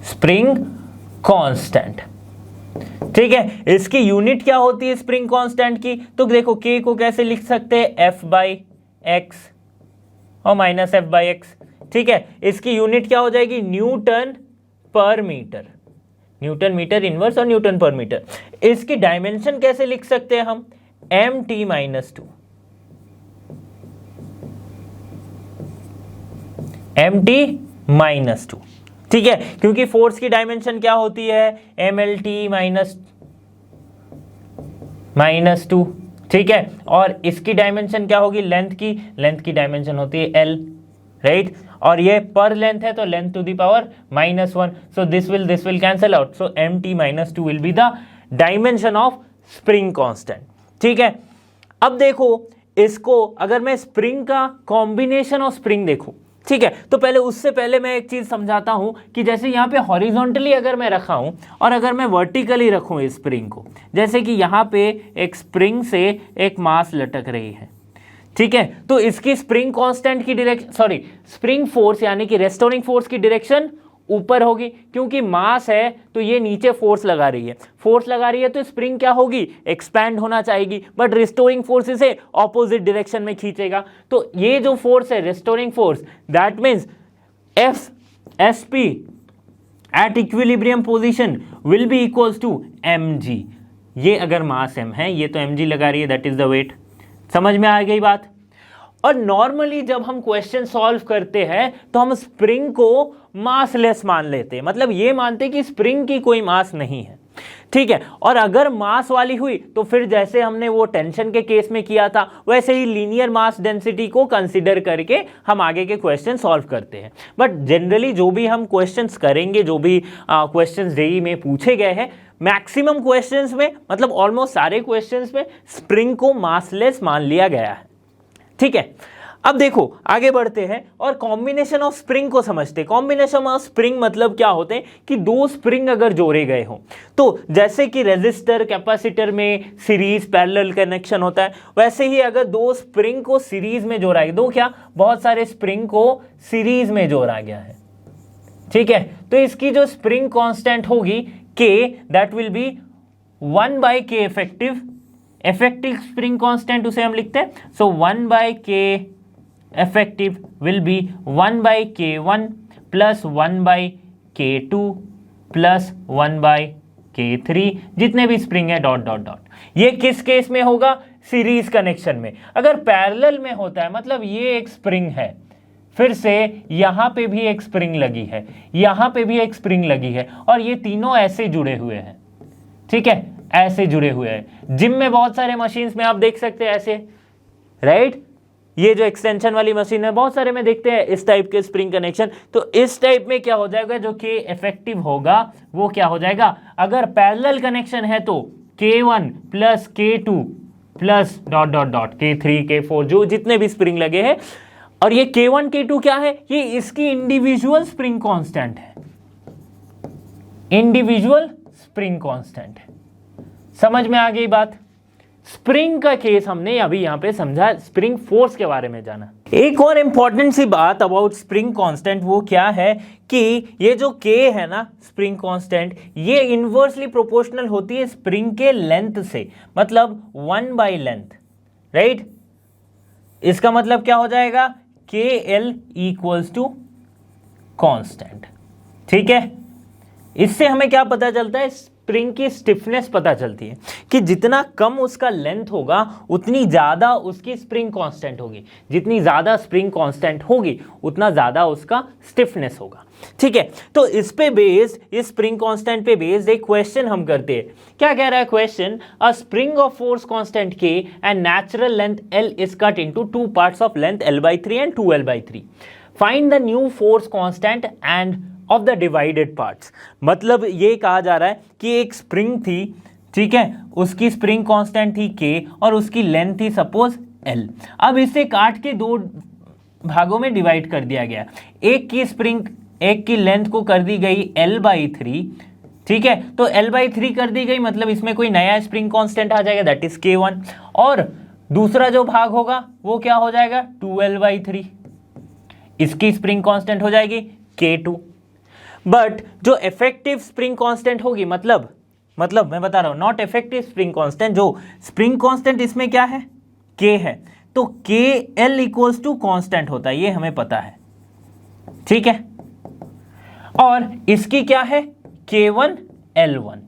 स्प्रिंग कांस्टेंट, ठीक है। इसकी यूनिट क्या होती है स्प्रिंग कांस्टेंट की, तो देखो k को कैसे लिख सकते हैं, f बाई एक्स और माइनस f बाई एक्स, ठीक है। इसकी यूनिट क्या हो जाएगी, न्यूटन पर मीटर, न्यूटन मीटर इनवर्स और न्यूटन पर मीटर। इसकी डायमेंशन कैसे लिख सकते हैं हम, mt माइनस 2, mt माइनस 2, ठीक है। क्योंकि फोर्स की डायमेंशन क्या होती है, mlt माइनस 2, ठीक है। और इसकी डायमेंशन क्या होगी, लेंथ की डायमेंशन होती है l, राइट। और ये पर लेंथ है तो length to the power -1, so this will cancel out, so mt minus 2 will be the dimension of spring constant, ठीक है। अब देखो इसको अगर मैं स्प्रिंग का कॉम्बिनेशन ऑफ स्प्रिंग देखूं, ठीक है, तो पहले उससे पहले मैं एक चीज समझाता हूं कि जैसे यहां पे हॉरिजॉन्टली अगर मैं रखा हूं और अगर मैं वर्टिकली रखूं इस स्प्रिंग को, जैसे कि यहां पे एक स्प्रिंग से एक मास लटक रही है, ठीक है, तो इसकी स्प्रिंग कांस्टेंट की डायरेक्शन, स्प्रिंग फोर्स यानी कि रेस्टोरिंग फोर्स की डायरेक्शन ऊपर होगी, क्योंकि मास है तो ये नीचे फोर्स लगा रही है, तो स्प्रिंग क्या होगी, एक्सपैंड होना चाहेगी, बट रिस्टोरिंग फोर्स इसे ऑपोजिट डायरेक्शन में खींचेगा। तो ये जो फोर्स है restoring force, that means F S P at equilibrium position will be equals to mg। ये अगर मास m है, ये तो mg लगा रही है, दैट इज द वेट। समझ में आ गई बात। और नॉर्मली जब हम क्वेश्चन सॉल्व करते हैं तो हम स्प्रिंग को मासलेस मान लेते हैं, मतलब ये मानते हैं कि स्प्रिंग की कोई मास नहीं है। ठीक है। और अगर मास वाली हुई तो फिर जैसे हमने वो टेंशन के केस में किया था वैसे ही लीनियर मास डेंसिटी को कंसीडर करके हम आगे के क्वेश्चन सॉल्व करते हैं। बट जनरली जो भी हम क्वेश्चंस करेंगे, जो भी क्वेश्चंस जेईई में पूछे गए हैं, मैक्सिमम क्वेश्चंस में, मतलब ऑलमोस्ट सारे क्वेश्चंस में स्प्रिंग को मासलेस मान लिया गया है। ठीक है, अब देखो आगे बढ़ते हैं और कॉम्बिनेशन ऑफ स्प्रिंग को समझते हैं। कॉम्बिनेशन ऑफ स्प्रिंग मतलब क्या होते हैं कि दो स्प्रिंग अगर जोड़े गए हों, तो जैसे कि रेजिस्टर कैपेसिटर में सीरीज पैरेलल कनेक्शन होता है, वैसे ही अगर दो स्प्रिंग को सीरीज में जोड़ा गया, दो क्या बहुत सारे स्प्रिंग को सीरीज में जोड़ा गया है, ठीक है, तो इसकी जो स्प्रिंग कांस्टेंट होगी K, that will B 1/K effective. Effective spring constant उसे हम लिखते हैं, सो 1/K effective will be 1/K1 plus 1/K2 plus 1/K3, जितने भी स्प्रिंग है डॉट डॉट डॉट। ये किस केस में होगा? सीरीज कनेक्शन में। अगर पैरेलल में होता है, मतलब ये एक स्प्रिंग है, फिर से यहां पे भी एक स्प्रिंग लगी है, यहां पे भी एक स्प्रिंग लगी है, और ये तीनों ऐसे जुड़े हुए हैं, ठीक है, ऐसे जुड़े हुए हैं। जिम में बहुत सारे मशीन्स में आप देख सकते हैं ऐसे, राइट, ये जो एक्सटेंशन वाली मशीन है बहुत सारे में देखते हैं इस टाइप के स्प्रिंग कनेक्शन। तो इस टाइप में क्या हो जाएगा, जो K इफेक्टिव होगा वो क्या हो जाएगा, अगर पैरेलल कनेक्शन है तो K1 plus K2 plus dot dot dot K3 K4, जो जितने भी स्प्रिंग लगे हैं। और ये K1 K2 क्या है, ये इसकी इंडिविजुअल स्प्रिंग कांस्टेंट है, इंडिविजुअल स्प्रिंग कांस्टेंट है। समझ में आ गई बात? स्प्रिंग का केस हमने अभी यहां पे समझा, स्प्रिंग फोर्स के बारे में जाना। एक और इंपॉर्टेंट सी बात अबाउट स्प्रिंग कांस्टेंट वो क्या है कि ये जो K है ना स्प्रिंग कांस्टेंट, ये इनवर्सली प्रोपोर्शनल होती है स्प्रिंग के लेंथ से, मतलब 1/लेंथ, राइट। इसका मतलब क्या हो जाएगा, KL इक्वल्स टू कांस्टेंट, ठीक है। इससे हमें क्या पता चलता है, स्प्रिंग की स्टिफनेस पता चलती है कि जितना कम उसका लेंथ होगा उतनी ज्यादा उसकी स्प्रिंग कांस्टेंट होगी, जितनी ज्यादा स्प्रिंग कांस्टेंट होगी उतना ज्यादा उसका स्टिफनेस होगा, ठीक है। तो इस पे बेस्ड, इस स्प्रिंग कांस्टेंट पे बेस्ड एक क्वेश्चन हम करते हैं। क्या कह रहा है question, a spring of force constant K and natural length L is cut into two parts of length L/3 and 2L/3, find the new force constant end of the divided parts. मतलब ये कहा जा रहा है कि एक spring थी, ठीक है, उसकी स्प्रिंग कांस्टेंट थी K और उसकी लेंथ थी सपोज L। अब इसे काट के दो भागों में डिवाइड कर दिया गया। एक की स्प्रिंग, एक की लेंथ को कर दी गई L/3, ठीक है, तो L/3 कर दी गई, मतलब इसमें कोई नया स्प्रिंग कांस्टेंट आ जाएगा, दैट इज K1, और दूसरा जो भाग होगा वो क्या हो जाएगा, 2L/3, इसकी स्प्रिंग कांस्टेंट हो जाएगी K2। बट जो इफेक्टिव स्प्रिंग कांस्टेंट होगी, मतलब मैं बता रहा हूं, नॉट इफेक्टिव स्प्रिंग कांस्टेंट, जो स्प्रिंग कांस्टेंट इसमें क्या है, K है, तो KL इक्वल्स टू कांस्टेंट होता है, ये हमें पता है, ठीक है। और इसकी क्या है, K1 L1,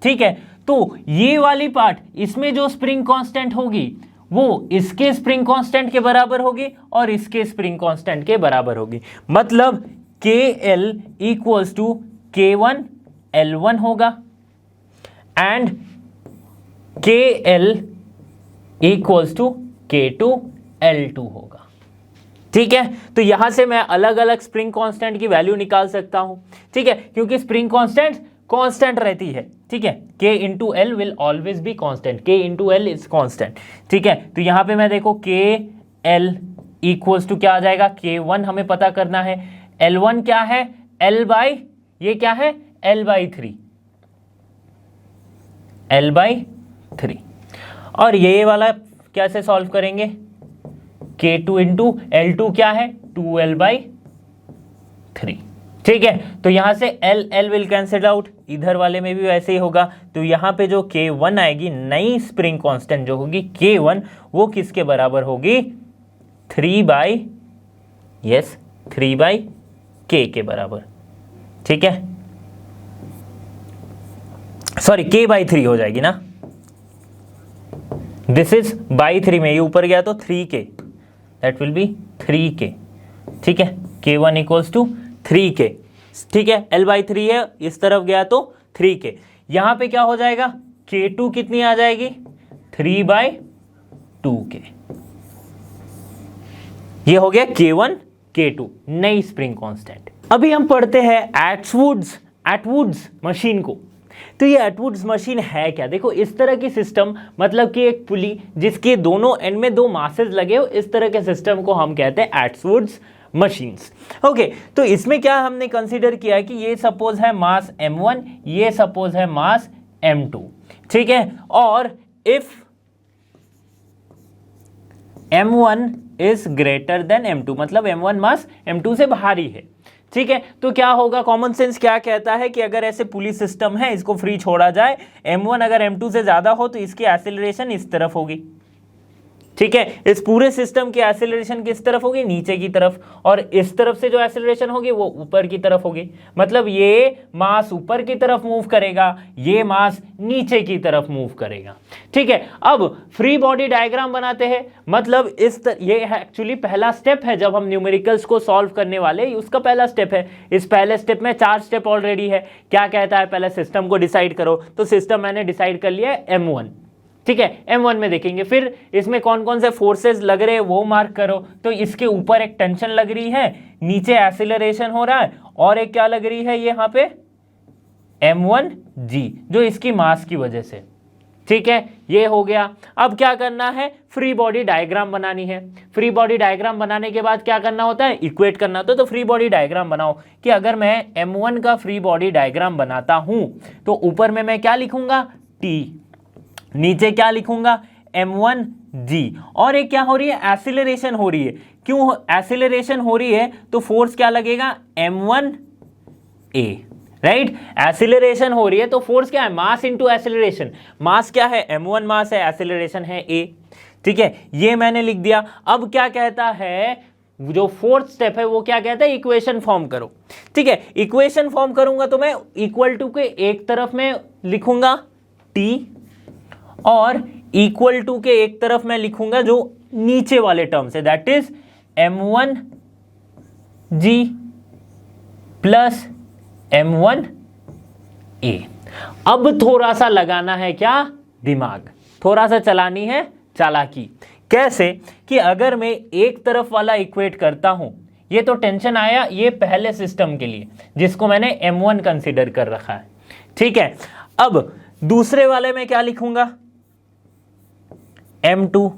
ठीक है। तो ये वाली पार्ट, इसमें जो स्प्रिंग कांस्टेंट होगी वो इसके स्प्रिंग कांस्टेंट के बराबर होगी और इसके स्प्रिंग कांस्टेंट के बराबर होगी, मतलब KL equals to K1 L1 होगा and KL equals to K2 L2 होगा, ठीक है। तो यहां से मैं अलग अलग स्प्रिंग कांस्टेंट की वैल्यू निकाल सकता हूं, ठीक है, क्योंकि स्प्रिंग कांस्टेंट रहती है, ठीक है। K into L will always be constant, K into L is constant, ठीक है। तो यहां पे मैं देखो KL इक्वल्स टू क्या आ जाएगा, K1 हमें पता करना है, L1 क्या है, ये क्या है, L/3, और ये वाला कैसे सॉल्व करेंगे, K2 इंटू L2 क्या है, 2L/3, ठीक है। तो यहां से L विल कैंसिल आउट, इधर वाले में भी वैसे ही होगा। तो यहां पे जो K1 आएगी, नई स्प्रिंग कांस्टेंट जो होगी K1, वो किसके बराबर होगी, 3/K के बराबर, ठीक है, सॉरी K/3 हो जाएगी ना, दिस इज बाई 3 में, ये ऊपर गया तो 3K, that will B 3K, ठीक है। K1 इक्वल्स टू 3K, ठीक है, L/3 है, इस तरफ गया तो 3K। यहां पे क्या हो जाएगा, K2 कितनी आ जाएगी, 3/2K। ये हो गया K1 K2 नई स्प्रिंग कांस्टेंट। अभी हम पढ़ते हैं एटवुड्स मशीन को। तो ये एटवुड्स मशीन है क्या, देखो इस तरह की सिस्टम, मतलब कि एक पुली जिसके दोनों एंड में 2 मासेस लगे हो, इस तरह के सिस्टम को हम कहते हैं एटवुड्स मशीन्स। ओके, तो इसमें क्या हमने कंसीडर किया कि ये सपोज है मास m1, ये सपोज है मास m2, ठीक है। और if m1 is greater then m2, मतलब m1 मास m2 से भारी है, ठीक है। तो क्या होगा, कॉमन सेंस क्या कहता है कि अगर ऐसे पुलिस सिस्टम है, इसको फ्री छोड़ा जाए, m1 अगर m2 से ज्यादा हो तो इसकी एक्सेलरेशन इस तरफ होगी, ठीक है। इस पूरे सिस्टम की एक्सेलरेशन किस तरफ होगी, नीचे की तरफ, और इस तरफ से जो एक्सेलरेशन होगी वो ऊपर की तरफ होगी। मतलब ये मास ऊपर की तरफ मूव करेगा, ये मास नीचे की तरफ मूव करेगा, ठीक है। अब फ्री बॉडी डायग्राम बनाते हैं, मतलब ये एक्चुअली पहला स्टेप है जब हम न्यूमेरिकल्स को सॉल्व करने वाले, उसका पहला स्टेप है। इस पहले स्टेप में 4 स्टेप ऑलरेडी है। क्या कहता है, पहले सिस्टम को डिसाइड करो, तो सिस्टम मैंने डिसाइड कर लिया है m1, ठीक है। m1 में देखेंगे, फिर इसमें कौन कौन से फोर्सेस लग रहे हैं वो मार्क करो। तो इसके ऊपर एक टेंशन लग रही है, नीचे एक्सीलरेशन हो रहा है, और एक क्या लग रही है ये यहाँ पे m1g, जो इसकी मास की वजह से, ठीक है। ये हो गया। अब क्या करना है, फ्री बॉडी डायग्राम बनानी है। फ्री बॉडी डायग्राम बनाने के बाद क्या करना होता है, इक्वेट करना होता है। तो फ्री बॉडी डायग्राम बनाओ कि अगर मैं m1 का फ्री बॉडी डायग्राम बनाता हूं तो ऊपर में मैं क्या लिखूंगा, t, नीचे क्या लिखूंगा, m1g, और एक क्या हो रही है, एक्सीलरेशन हो रही है। क्यों एक्सीलरेशन हो रही है, तो फोर्स क्या लगेगा, m1a, राइट। एक्सीलरेशन हो रही है तो फोर्स क्या है, मास इंटू एक्सीलरेशन। मास क्या है, m1 मास है, एक्सीलरेशन है a, ठीक है। ये मैंने लिख दिया। अब क्या कहता है, जो फोर्थ स्टेप है वो क्या कहता है, इक्वेशन फॉर्म करो, ठीक है। इक्वेशन फॉर्म करूंगा तो मैं इक्वल टू के एक तरफ में लिखूंगा t, और इक्वल टू के एक तरफ मैं लिखूंगा जो नीचे वाले टर्म से, that is m1g plus m1a। अब थोड़ा सा लगाना है क्या, दिमाग, थोड़ा सा चलानी है चालाकी। कैसे कि अगर मैं एक तरफ वाला इक्वेट करता हूं, ये तो टेंशन आया ये पहले सिस्टम के लिए जिसको मैंने m1 कंसीडर कर रखा है, ठीक है। अब दूसरे वाले में क्या लिखूंगा, m2।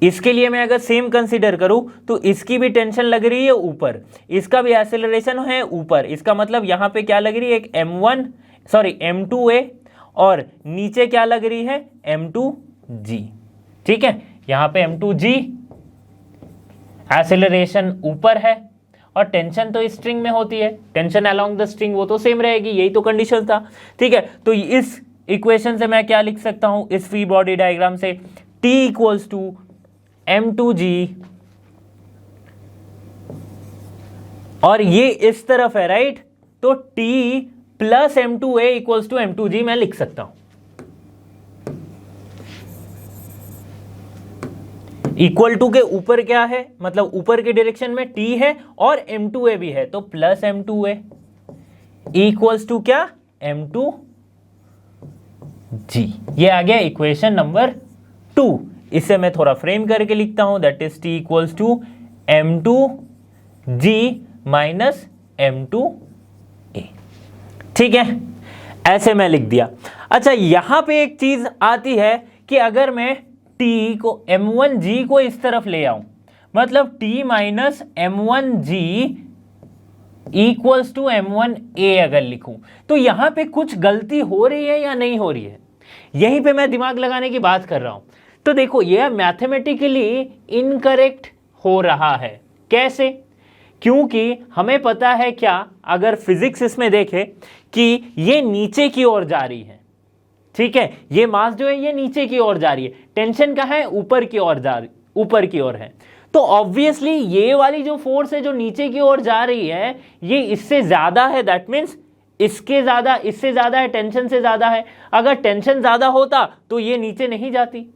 इसके लिए मैं अगर सेम कंसीडर करूं तो इसकी भी टेंशन लग रही है ऊपर, इसका भी एक्सेलरेशन है ऊपर, इसका मतलब यहां पे क्या लग रही है, एक m2a, और नीचे क्या लग रही है, m2g, ठीक है। यहां पे m2g, एक्सेलरेशन ऊपर है, और टेंशन तो इस स्ट्रिंग में होती है, टेंशन अलोंग द स्ट्रिंग वो तो सेम रहेगी, यही तो कंडीशन था, ठीक है। तो इस इक्वेशन से मैं क्या लिख सकता हूं, इस फ्री बॉडी डायग्राम से, t इक्वल्स टू m2g, और ये इस तरफ है, राइट। तो t plus m2a equals to m2g मैं लिख सकता हूं। इक्वल टू के ऊपर क्या है, मतलब ऊपर के डायरेक्शन में t है और m2a भी है, तो प्लस m2a इक्वल्स टू क्या, m2g। ये आ गया इक्वेशन नंबर 2। इसे मैं थोड़ा फ्रेम करके लिखता हूं, that is t equals to m2g minus m2a, ठीक है। ऐसे मैं लिख दिया। अच्छा, यहां पे एक चीज आती है कि अगर मैं t को m1g को इस तरफ ले आऊं, मतलब t minus m1g equals to m1a अगर लिखूं, तो यहां पे कुछ गलती हो रही है या नहीं हो रही है, यहीं पे मैं दिमाग लगाने की बात कर रहा हूं। तो देखो यह मैथमेटिकली इनकरेक्ट हो रहा है। कैसे, क्योंकि हमें पता है क्या, अगर फिजिक्स इसमें देखे कि ये नीचे की ओर जा रही है, ठीक है, ये मास जो है ये नीचे की ओर जा रही है, टेंशन का है ऊपर की ओर ऊपर की ओर है, तो ऑब्वियसली ये वाली जो फोर्स है जो नीचे की ओर जा रही है ये इससे ज्यादा है, दैट मीन्स इससे ज्यादा है, टेंशन से ज्यादा है। अगर टेंशन ज्यादा होता तो ये नीचे नहीं जाती,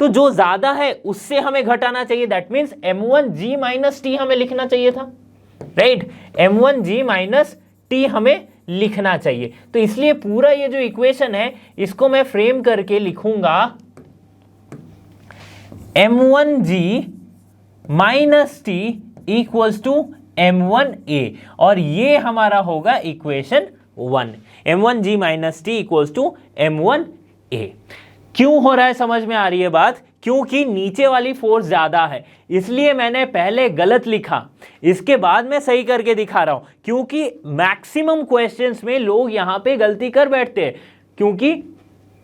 तो जो ज्यादा है उससे हमें घटाना चाहिए, that means m1g minus T हमें लिखना चाहिए था, राइट। m1g माइनस टी हमें लिखना चाहिए। तो इसलिए पूरा ये जो इक्वेशन है इसको मैं फ्रेम करके लिखूंगा m1g minus T equals to m1a, और ये हमारा होगा equation 1, m1g minus T equals to m1a। क्यों हो रहा है, समझ में आ रही है बात? क्योंकि नीचे वाली फोर्स ज्यादा है, इसलिए मैंने पहले गलत लिखा, इसके बाद मैं सही करके दिखा रहा हूं। क्योंकि मैक्सिमम क्वेश्चंस में लोग यहां पे गलती कर बैठते हैं, क्योंकि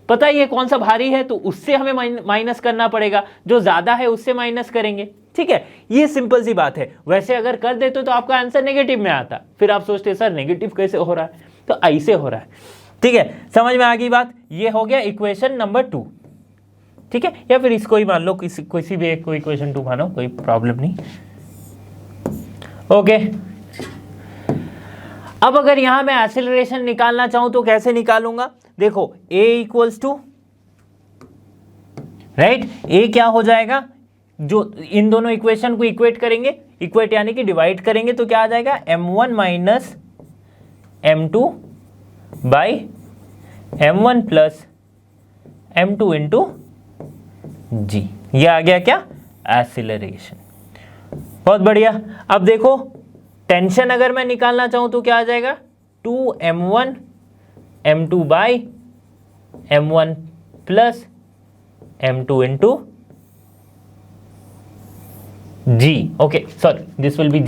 पता ही है कौन सा भारी है तो उससे हमें माइनस करना पड़ेगा, जो ज्यादा है उससे माइनस करेंगे। ठीक है, ये सिंपल सी बात है। वैसे अगर कर देते तो आपका आंसर नेगेटिव में आता, फिर आप सोचते सर नेगेटिव कैसे हो रहा है, तो ऐसे हो रहा है। ठीक है, समझ में आ गई बात? ये हो गया इक्वेशन नंबर 2। ठीक है, या फिर इसको ही मान लो, किसी भी एक को इक्वेशन 2 मानो, कोई प्रॉब्लम नहीं। ओके, अब अगर यहां मैं एक्सेलरेशन निकालना चाहूं तो कैसे निकालूंगा? देखो a equals to, right, a क्या हो जाएगा, जो इन दोनों इक्वेशन को इक्वेट करेंगे, इक्वेट यानी कि डिवाइड करेंगे, तो क्या आ जाएगा m1 minus m2 by m1 plus m2 into g। ये आ गया क्या, एक्सीलरेशन। बहुत बढ़िया। अब देखो टेंशन अगर मैं निकालना चाहूं तो क्या आ जाएगा, 2m1 m2 by m1 plus m2 into g। Okay sorry, this will be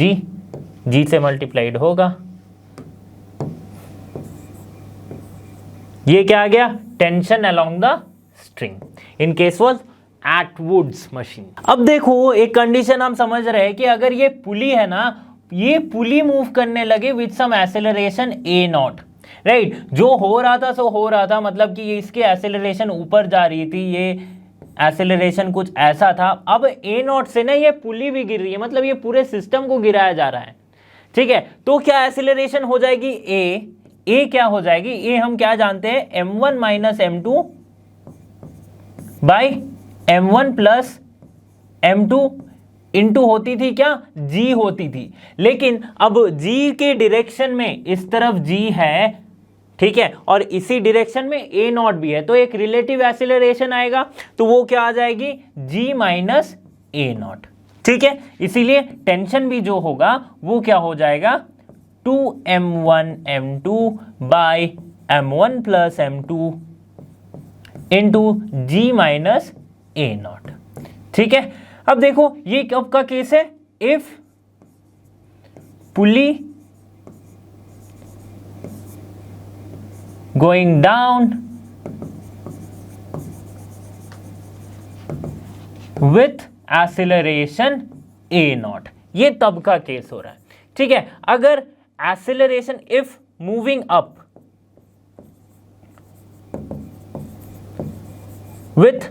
g से मल्टीप्लाइड होगा। ये क्या आ गया, tension along the string in case was Atwood's machine. अब देखो एक कंडीशन हम समझ रहे हैं कि अगर ये पुली है ना, ये पुली मूव करने लगे with some acceleration a naught, right, जो हो रहा था सो हो रहा था, मतलब कि इसके एक्सेलरेशन ऊपर जा रही थी, ये एक्सेलरेशन कुछ ऐसा था। अब a नॉट से ना ये पुली भी गिर रही है, मतलब ये पूरे सिस्टम को गिराया जा रहा है। ठीक है, तो क्या एक्सेलरेशन हो जाएगी, a क्या हो जाएगी, a हम क्या जानते हैं, m1 minus m2 by m1 plus m2 into होती थी क्या, g होती थी। लेकिन अब g के डायरेक्शन में इस तरफ g है, ठीक है, और इसी डायरेक्शन में a नॉट भी है, तो एक रिलेटिव एक्सीलरेशन आएगा, तो वो क्या आ जाएगी, g माइनस a नॉट। ठीक है, इसीलिए टेंशन भी जो होगा वो क्या हो जाएगा, 2m1 m2 by m1 plus m2 into g minus a naught. ठीक है, अब देखो ये कब का केस है, if pulley going down with acceleration a not, ये तब का केस हो रहा है। ठीक है, अगर acceleration if moving up with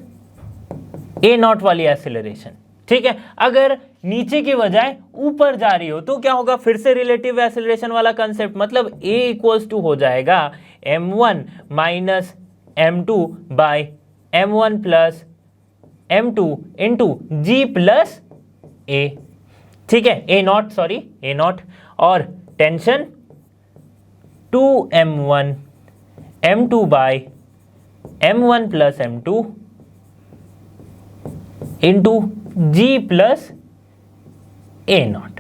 a not वाली एक्सीलरेशन, ठीक है, अगर नीचे की बजाय ऊपर जा रही हो तो क्या होगा, फिर से रिलेटिव एक्सीलरेशन वाला कंसेप्ट, मतलब a इक्वल्स टू हो जाएगा m1 minus m2 by m1 plus m2 into g plus a। ठीक है, a naught, sorry a naught, और tension 2m1 m2 by m1 plus m2 into g plus a naught.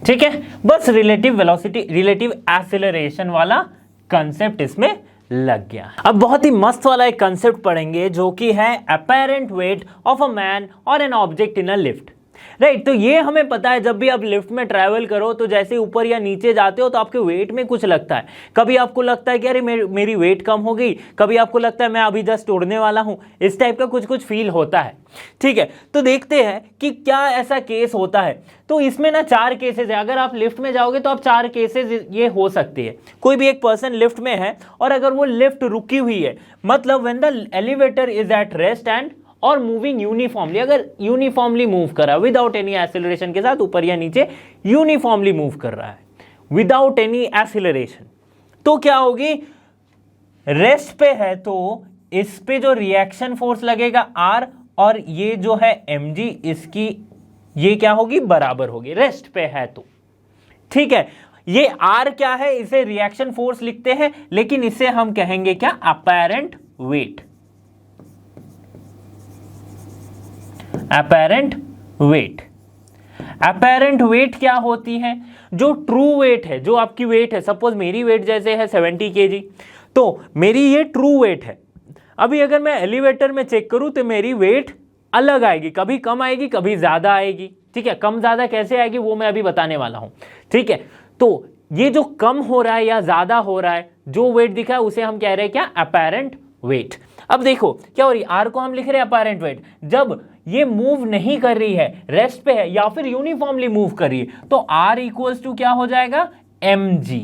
ठीक है, बस relative velocity, relative acceleration वाला concept इसमें लग गया। अब बहुत ही मस्त वाला एक कंसेप्ट पढ़ेंगे जो कि है apparent weight of a man और an object in a lift. Right, तो ये हमें पता है, जब भी आप लिफ्ट में ट्रैवल करो तो जैसे ऊपर या नीचे जाते हो तो आपके वेट में कुछ लगता है। कभी आपको लगता है कि अरे मेरी वेट कम हो गई, कभी आपको लगता है मैं अभी जस्ट उड़ने वाला हूं, इस टाइप का कुछ कुछ फील होता है। ठीक है, तो देखते हैं कि क्या ऐसा केस होता है। तो इसमें ना 4 केसेस है, अगर आप लिफ्ट में जाओगे तो आप 4 केसेस ये हो सकती है। कोई भी एक पर्सन लिफ्ट में है और अगर वो लिफ्ट रुकी हुई है, मतलब when the elevator is at rest and और मूविंग यूनिफॉर्मली, अगर यूनिफॉर्मली मूव कर रहा है विदाउट एनी एक्सीलरेशन के साथ, ऊपर या नीचे यूनिफॉर्मली मूव कर रहा है विदाउट एनी एक्सीलरेशन, तो क्या होगी, रेस्ट पे है तो इस पे जो रिएक्शन फोर्स लगेगा R, और ये जो है mg, इसकी ये क्या होगी, बराबर होगी, रेस्ट पे है तो। ठीक है, ये आर क्या है, इसे रिएक्शन फोर्स लिखते हैं, लेकिन इसे हम कहेंगे क्या, apparent weight. Apparent weight, apparent weight क्या होती है, जो ट्रू वेट है, जो आपकी वेट है, सपोज मेरी वेट जैसे है 70 kg, तो मेरी ये ट्रू वेट है। अभी अगर मैं एलिवेटर में चेक करूं तो मेरी वेट अलग आएगी, कभी कम आएगी कभी ज्यादा आएगी, ठीक है। कम ज्यादा कैसे आएगी वो मैं अभी बताने वाला हूं, ठीक है। तो ये जो कम हो रहा है या ज्यादा हो रहा है, जो वेट दिखा है उसे हम कह रहे हैं क्या, अपैरेंट वेट। अब देखो क्या हो रही है, आर को हम लिख रहे हैं अपैरेंट वेट, जब ये मूव नहीं कर रही है, रेस्ट पे है या फिर यूनिफॉर्मली मूव कर रही है, तो आर इक्वल्स टू क्या हो जाएगा, mg,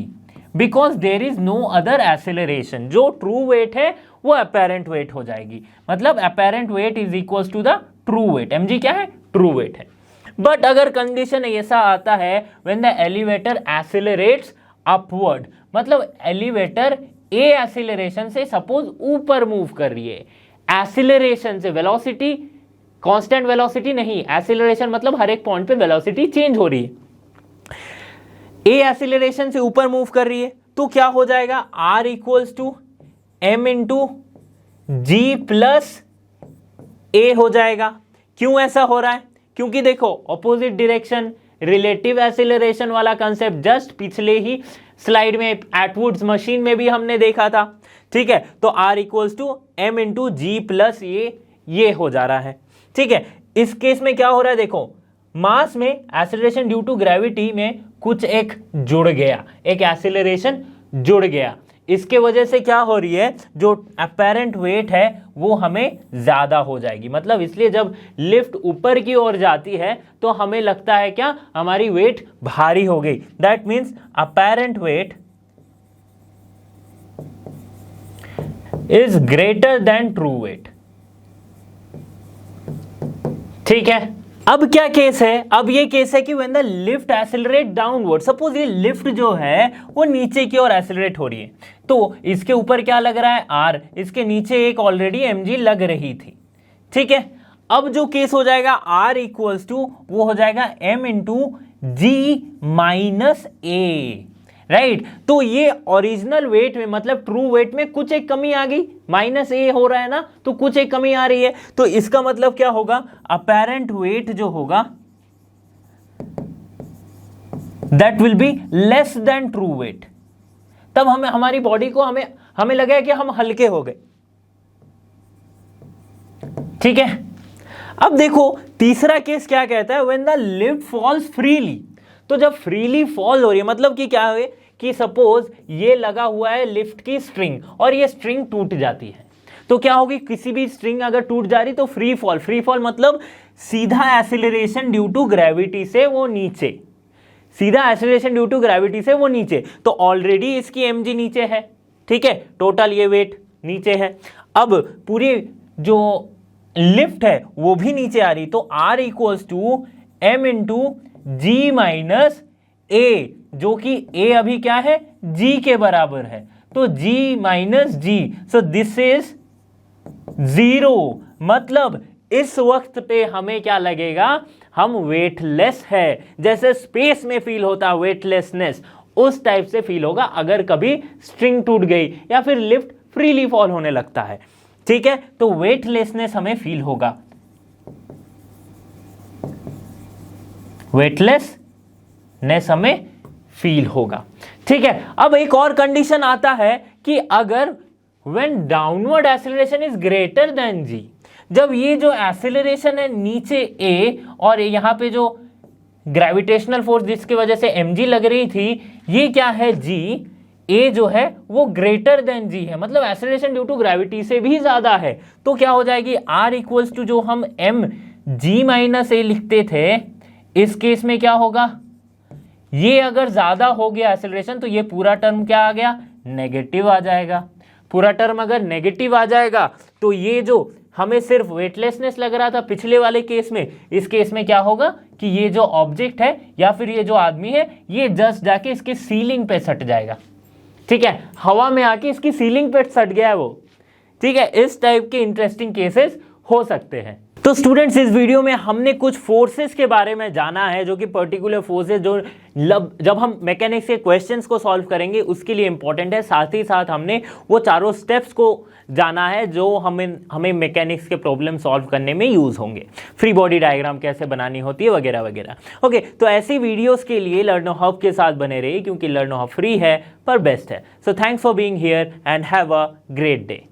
because there is no other acceleration. जो ट्रू वेट है वो अपैरेंट वेट हो जाएगी, मतलब apparent weight is equals to the true weight, mg क्या है, ट्रू वेट है। बट अगर कंडीशन ऐसा आता है when the elevator accelerates upward, मतलब एलिवेटर ए एक्सीलरेशन से सपोज ऊपर मूव कर रही है, एक्सीलरेशन से, वेलोसिटी कांस्टेंट वेलोसिटी नहीं, एक्सीलरेशन मतलब हर एक पॉइंट पे वेलोसिटी चेंज हो रही है, ए एक्सीलरेशन से ऊपर मूव कर रही है, तो क्या हो जाएगा, R equals to M into ji plus a हो जाएगा। क्यों ऐसा हो रहा है, क्योंकि देखो ऑपोजिट डायरेक्शन, रिलेटिव एक्सीलरेशन वाला कंसेप्ट जस्ट पिछले ही स्लाइड में एटवुड्स मशीन में भी हमने देखा था, ठीक है। तो R equals to M into ji plus ये हो जा रहा है, ठीक है। इस केस में क्या हो रहा है, देखो मास में एक्सीलरेशन ड्यू टू ग्रेविटी में कुछ एक जुड़ गया, एक एक्सीलरेशन जुड़ गया, इसके वजह से क्या हो रही है, जो अपैरेंट वेट है वो हमें ज्यादा हो जाएगी। मतलब इसलिए जब लिफ्ट ऊपर की ओर जाती है तो हमें लगता है क्या, हमारी वेट भारी हो गई, that means apparent weight is greater than true weight, ठीक है। अब क्या केस है, अब ये केस है कि when the lift accelerate downward, suppose ये लिफ्ट जो है वो नीचे की ओर एक्सेलरेट हो रही है, तो इसके ऊपर क्या लग रहा है, आर, इसके नीचे एक ऑलरेडी mg लग रही थी, ठीक है। अब जो केस हो जाएगा आर इक्वल्स टू वो हो जाएगा m इंटू जी माइनस ए, राइट। तो ये ओरिजिनल वेट में, मतलब ट्रू वेट में कुछ एक कमी आ गई, माइनस ए हो रहा है ना, तो कुछ एक कमी आ रही है, तो इसका मतलब क्या होगा, अपैरेंट वेट जो होगा that will be less than true weight. तब हमें, हमारी बॉडी को हमें लगा कि हम हल्के हो गए, ठीक है। अब देखो तीसरा केस क्या कहता है, when the lift falls freely, तो जब फ्रीली फॉल हो रही है, मतलब कि क्या है कि सपोज ये लगा हुआ है लिफ्ट की स्ट्रिंग और ये स्ट्रिंग टूट जाती है, तो क्या होगी, किसी भी स्ट्रिंग अगर टूट जा रही तो फ्री फॉल, फ्री फॉल मतलब सीधा एक्सीलरेशन ड्यू टू ग्रेविटी से वो नीचे, सीधा एक्सीलरेशन ड्यू टू ग्रेविटी से वो नीचे, तो ऑलरेडी इसकी mg नीचे है, ठीक है, टोटल ये वेट नीचे है। अब पूरी जो लिफ्ट है वो भी नीचे आ रही, तो r इक्वल्स to m into g minus a, जो कि a अभी क्या है, g के बराबर है, तो g minus G, so this is 0, मतलब इस वक्त पे हमें क्या लगेगा, हम वेटलेस है, जैसे स्पेस में फील होता है वेटलेसनेस, उस टाइप से फील होगा अगर कभी स्ट्रिंग टूट गई या फिर लिफ्ट फ्रीली फॉल होने लगता है, ठीक है। तो वेटलेसनेस हमें फील होगा, वेटलेसनेस हमें फील होगा, ठीक है। अब एक और कंडीशन आता है कि अगर when downward acceleration is greater than g, जब ये जो एक्सीलरेशन है नीचे a और यहाँ पे जो ग्रेविटेशनल फोर्स जिसकी वजह से mg लग रही थी, ये क्या है g, a जो है वो ग्रेटर देन g है, मतलब एक्सीलरेशन ड्यू टू ग्रेविटी से भी ज्यादा है, तो क्या हो जाएगी, r इक्वल्स टू जो हम m g माइनस ए लिखते थे, इस केस में क्या होगा, ये अगर ज्यादा हो गया एक्सीलरेशन तो ये पूरा टर्म क्या आ गया, नेगेटिव आ जाएगा। पूरा टर्म अगर नेगेटिव आ जाएगा तो ये जो हमें सिर्फ वेटलेसनेस लग रहा था पिछले वाले केस में, इस केस में क्या होगा कि ये जो ऑब्जेक्ट है या फिर ये जो आदमी है ये जस्ट जाके इसके सीलिंग पे सट जाएगा, ठीक है, हवा में आके इसकी सीलिंग पे सट गया है वो, ठीक है। इस टाइप के इंटरेस्टिंग केसेस हो सकते हैं। तो स्टूडेंट्स, इस वीडियो में हमने कुछ फोर्सेस के बारे में जाना है, जो कि पर्टिकुलर फोर्सेस जो जब हम मैकेनिक्स के क्वेश्चंस को सॉल्व करेंगे उसके लिए इंपॉर्टेंट है। साथ ही साथ हमने वो चारों स्टेप्स को जाना है जो हमें मैकेनिक्स के प्रॉब्लम सॉल्व करने में यूज होंगे। फ्री बॉडी डायग्राम कैसे बनानी होती है वगैरह वगैरह। ओके, तो ऐसी वीडियोस के लिए लर्नो हब के साथ बने रहिए, क्योंकि लर्नो हब फ्री है पर बेस्ट है। So thanks for being here and have a great day.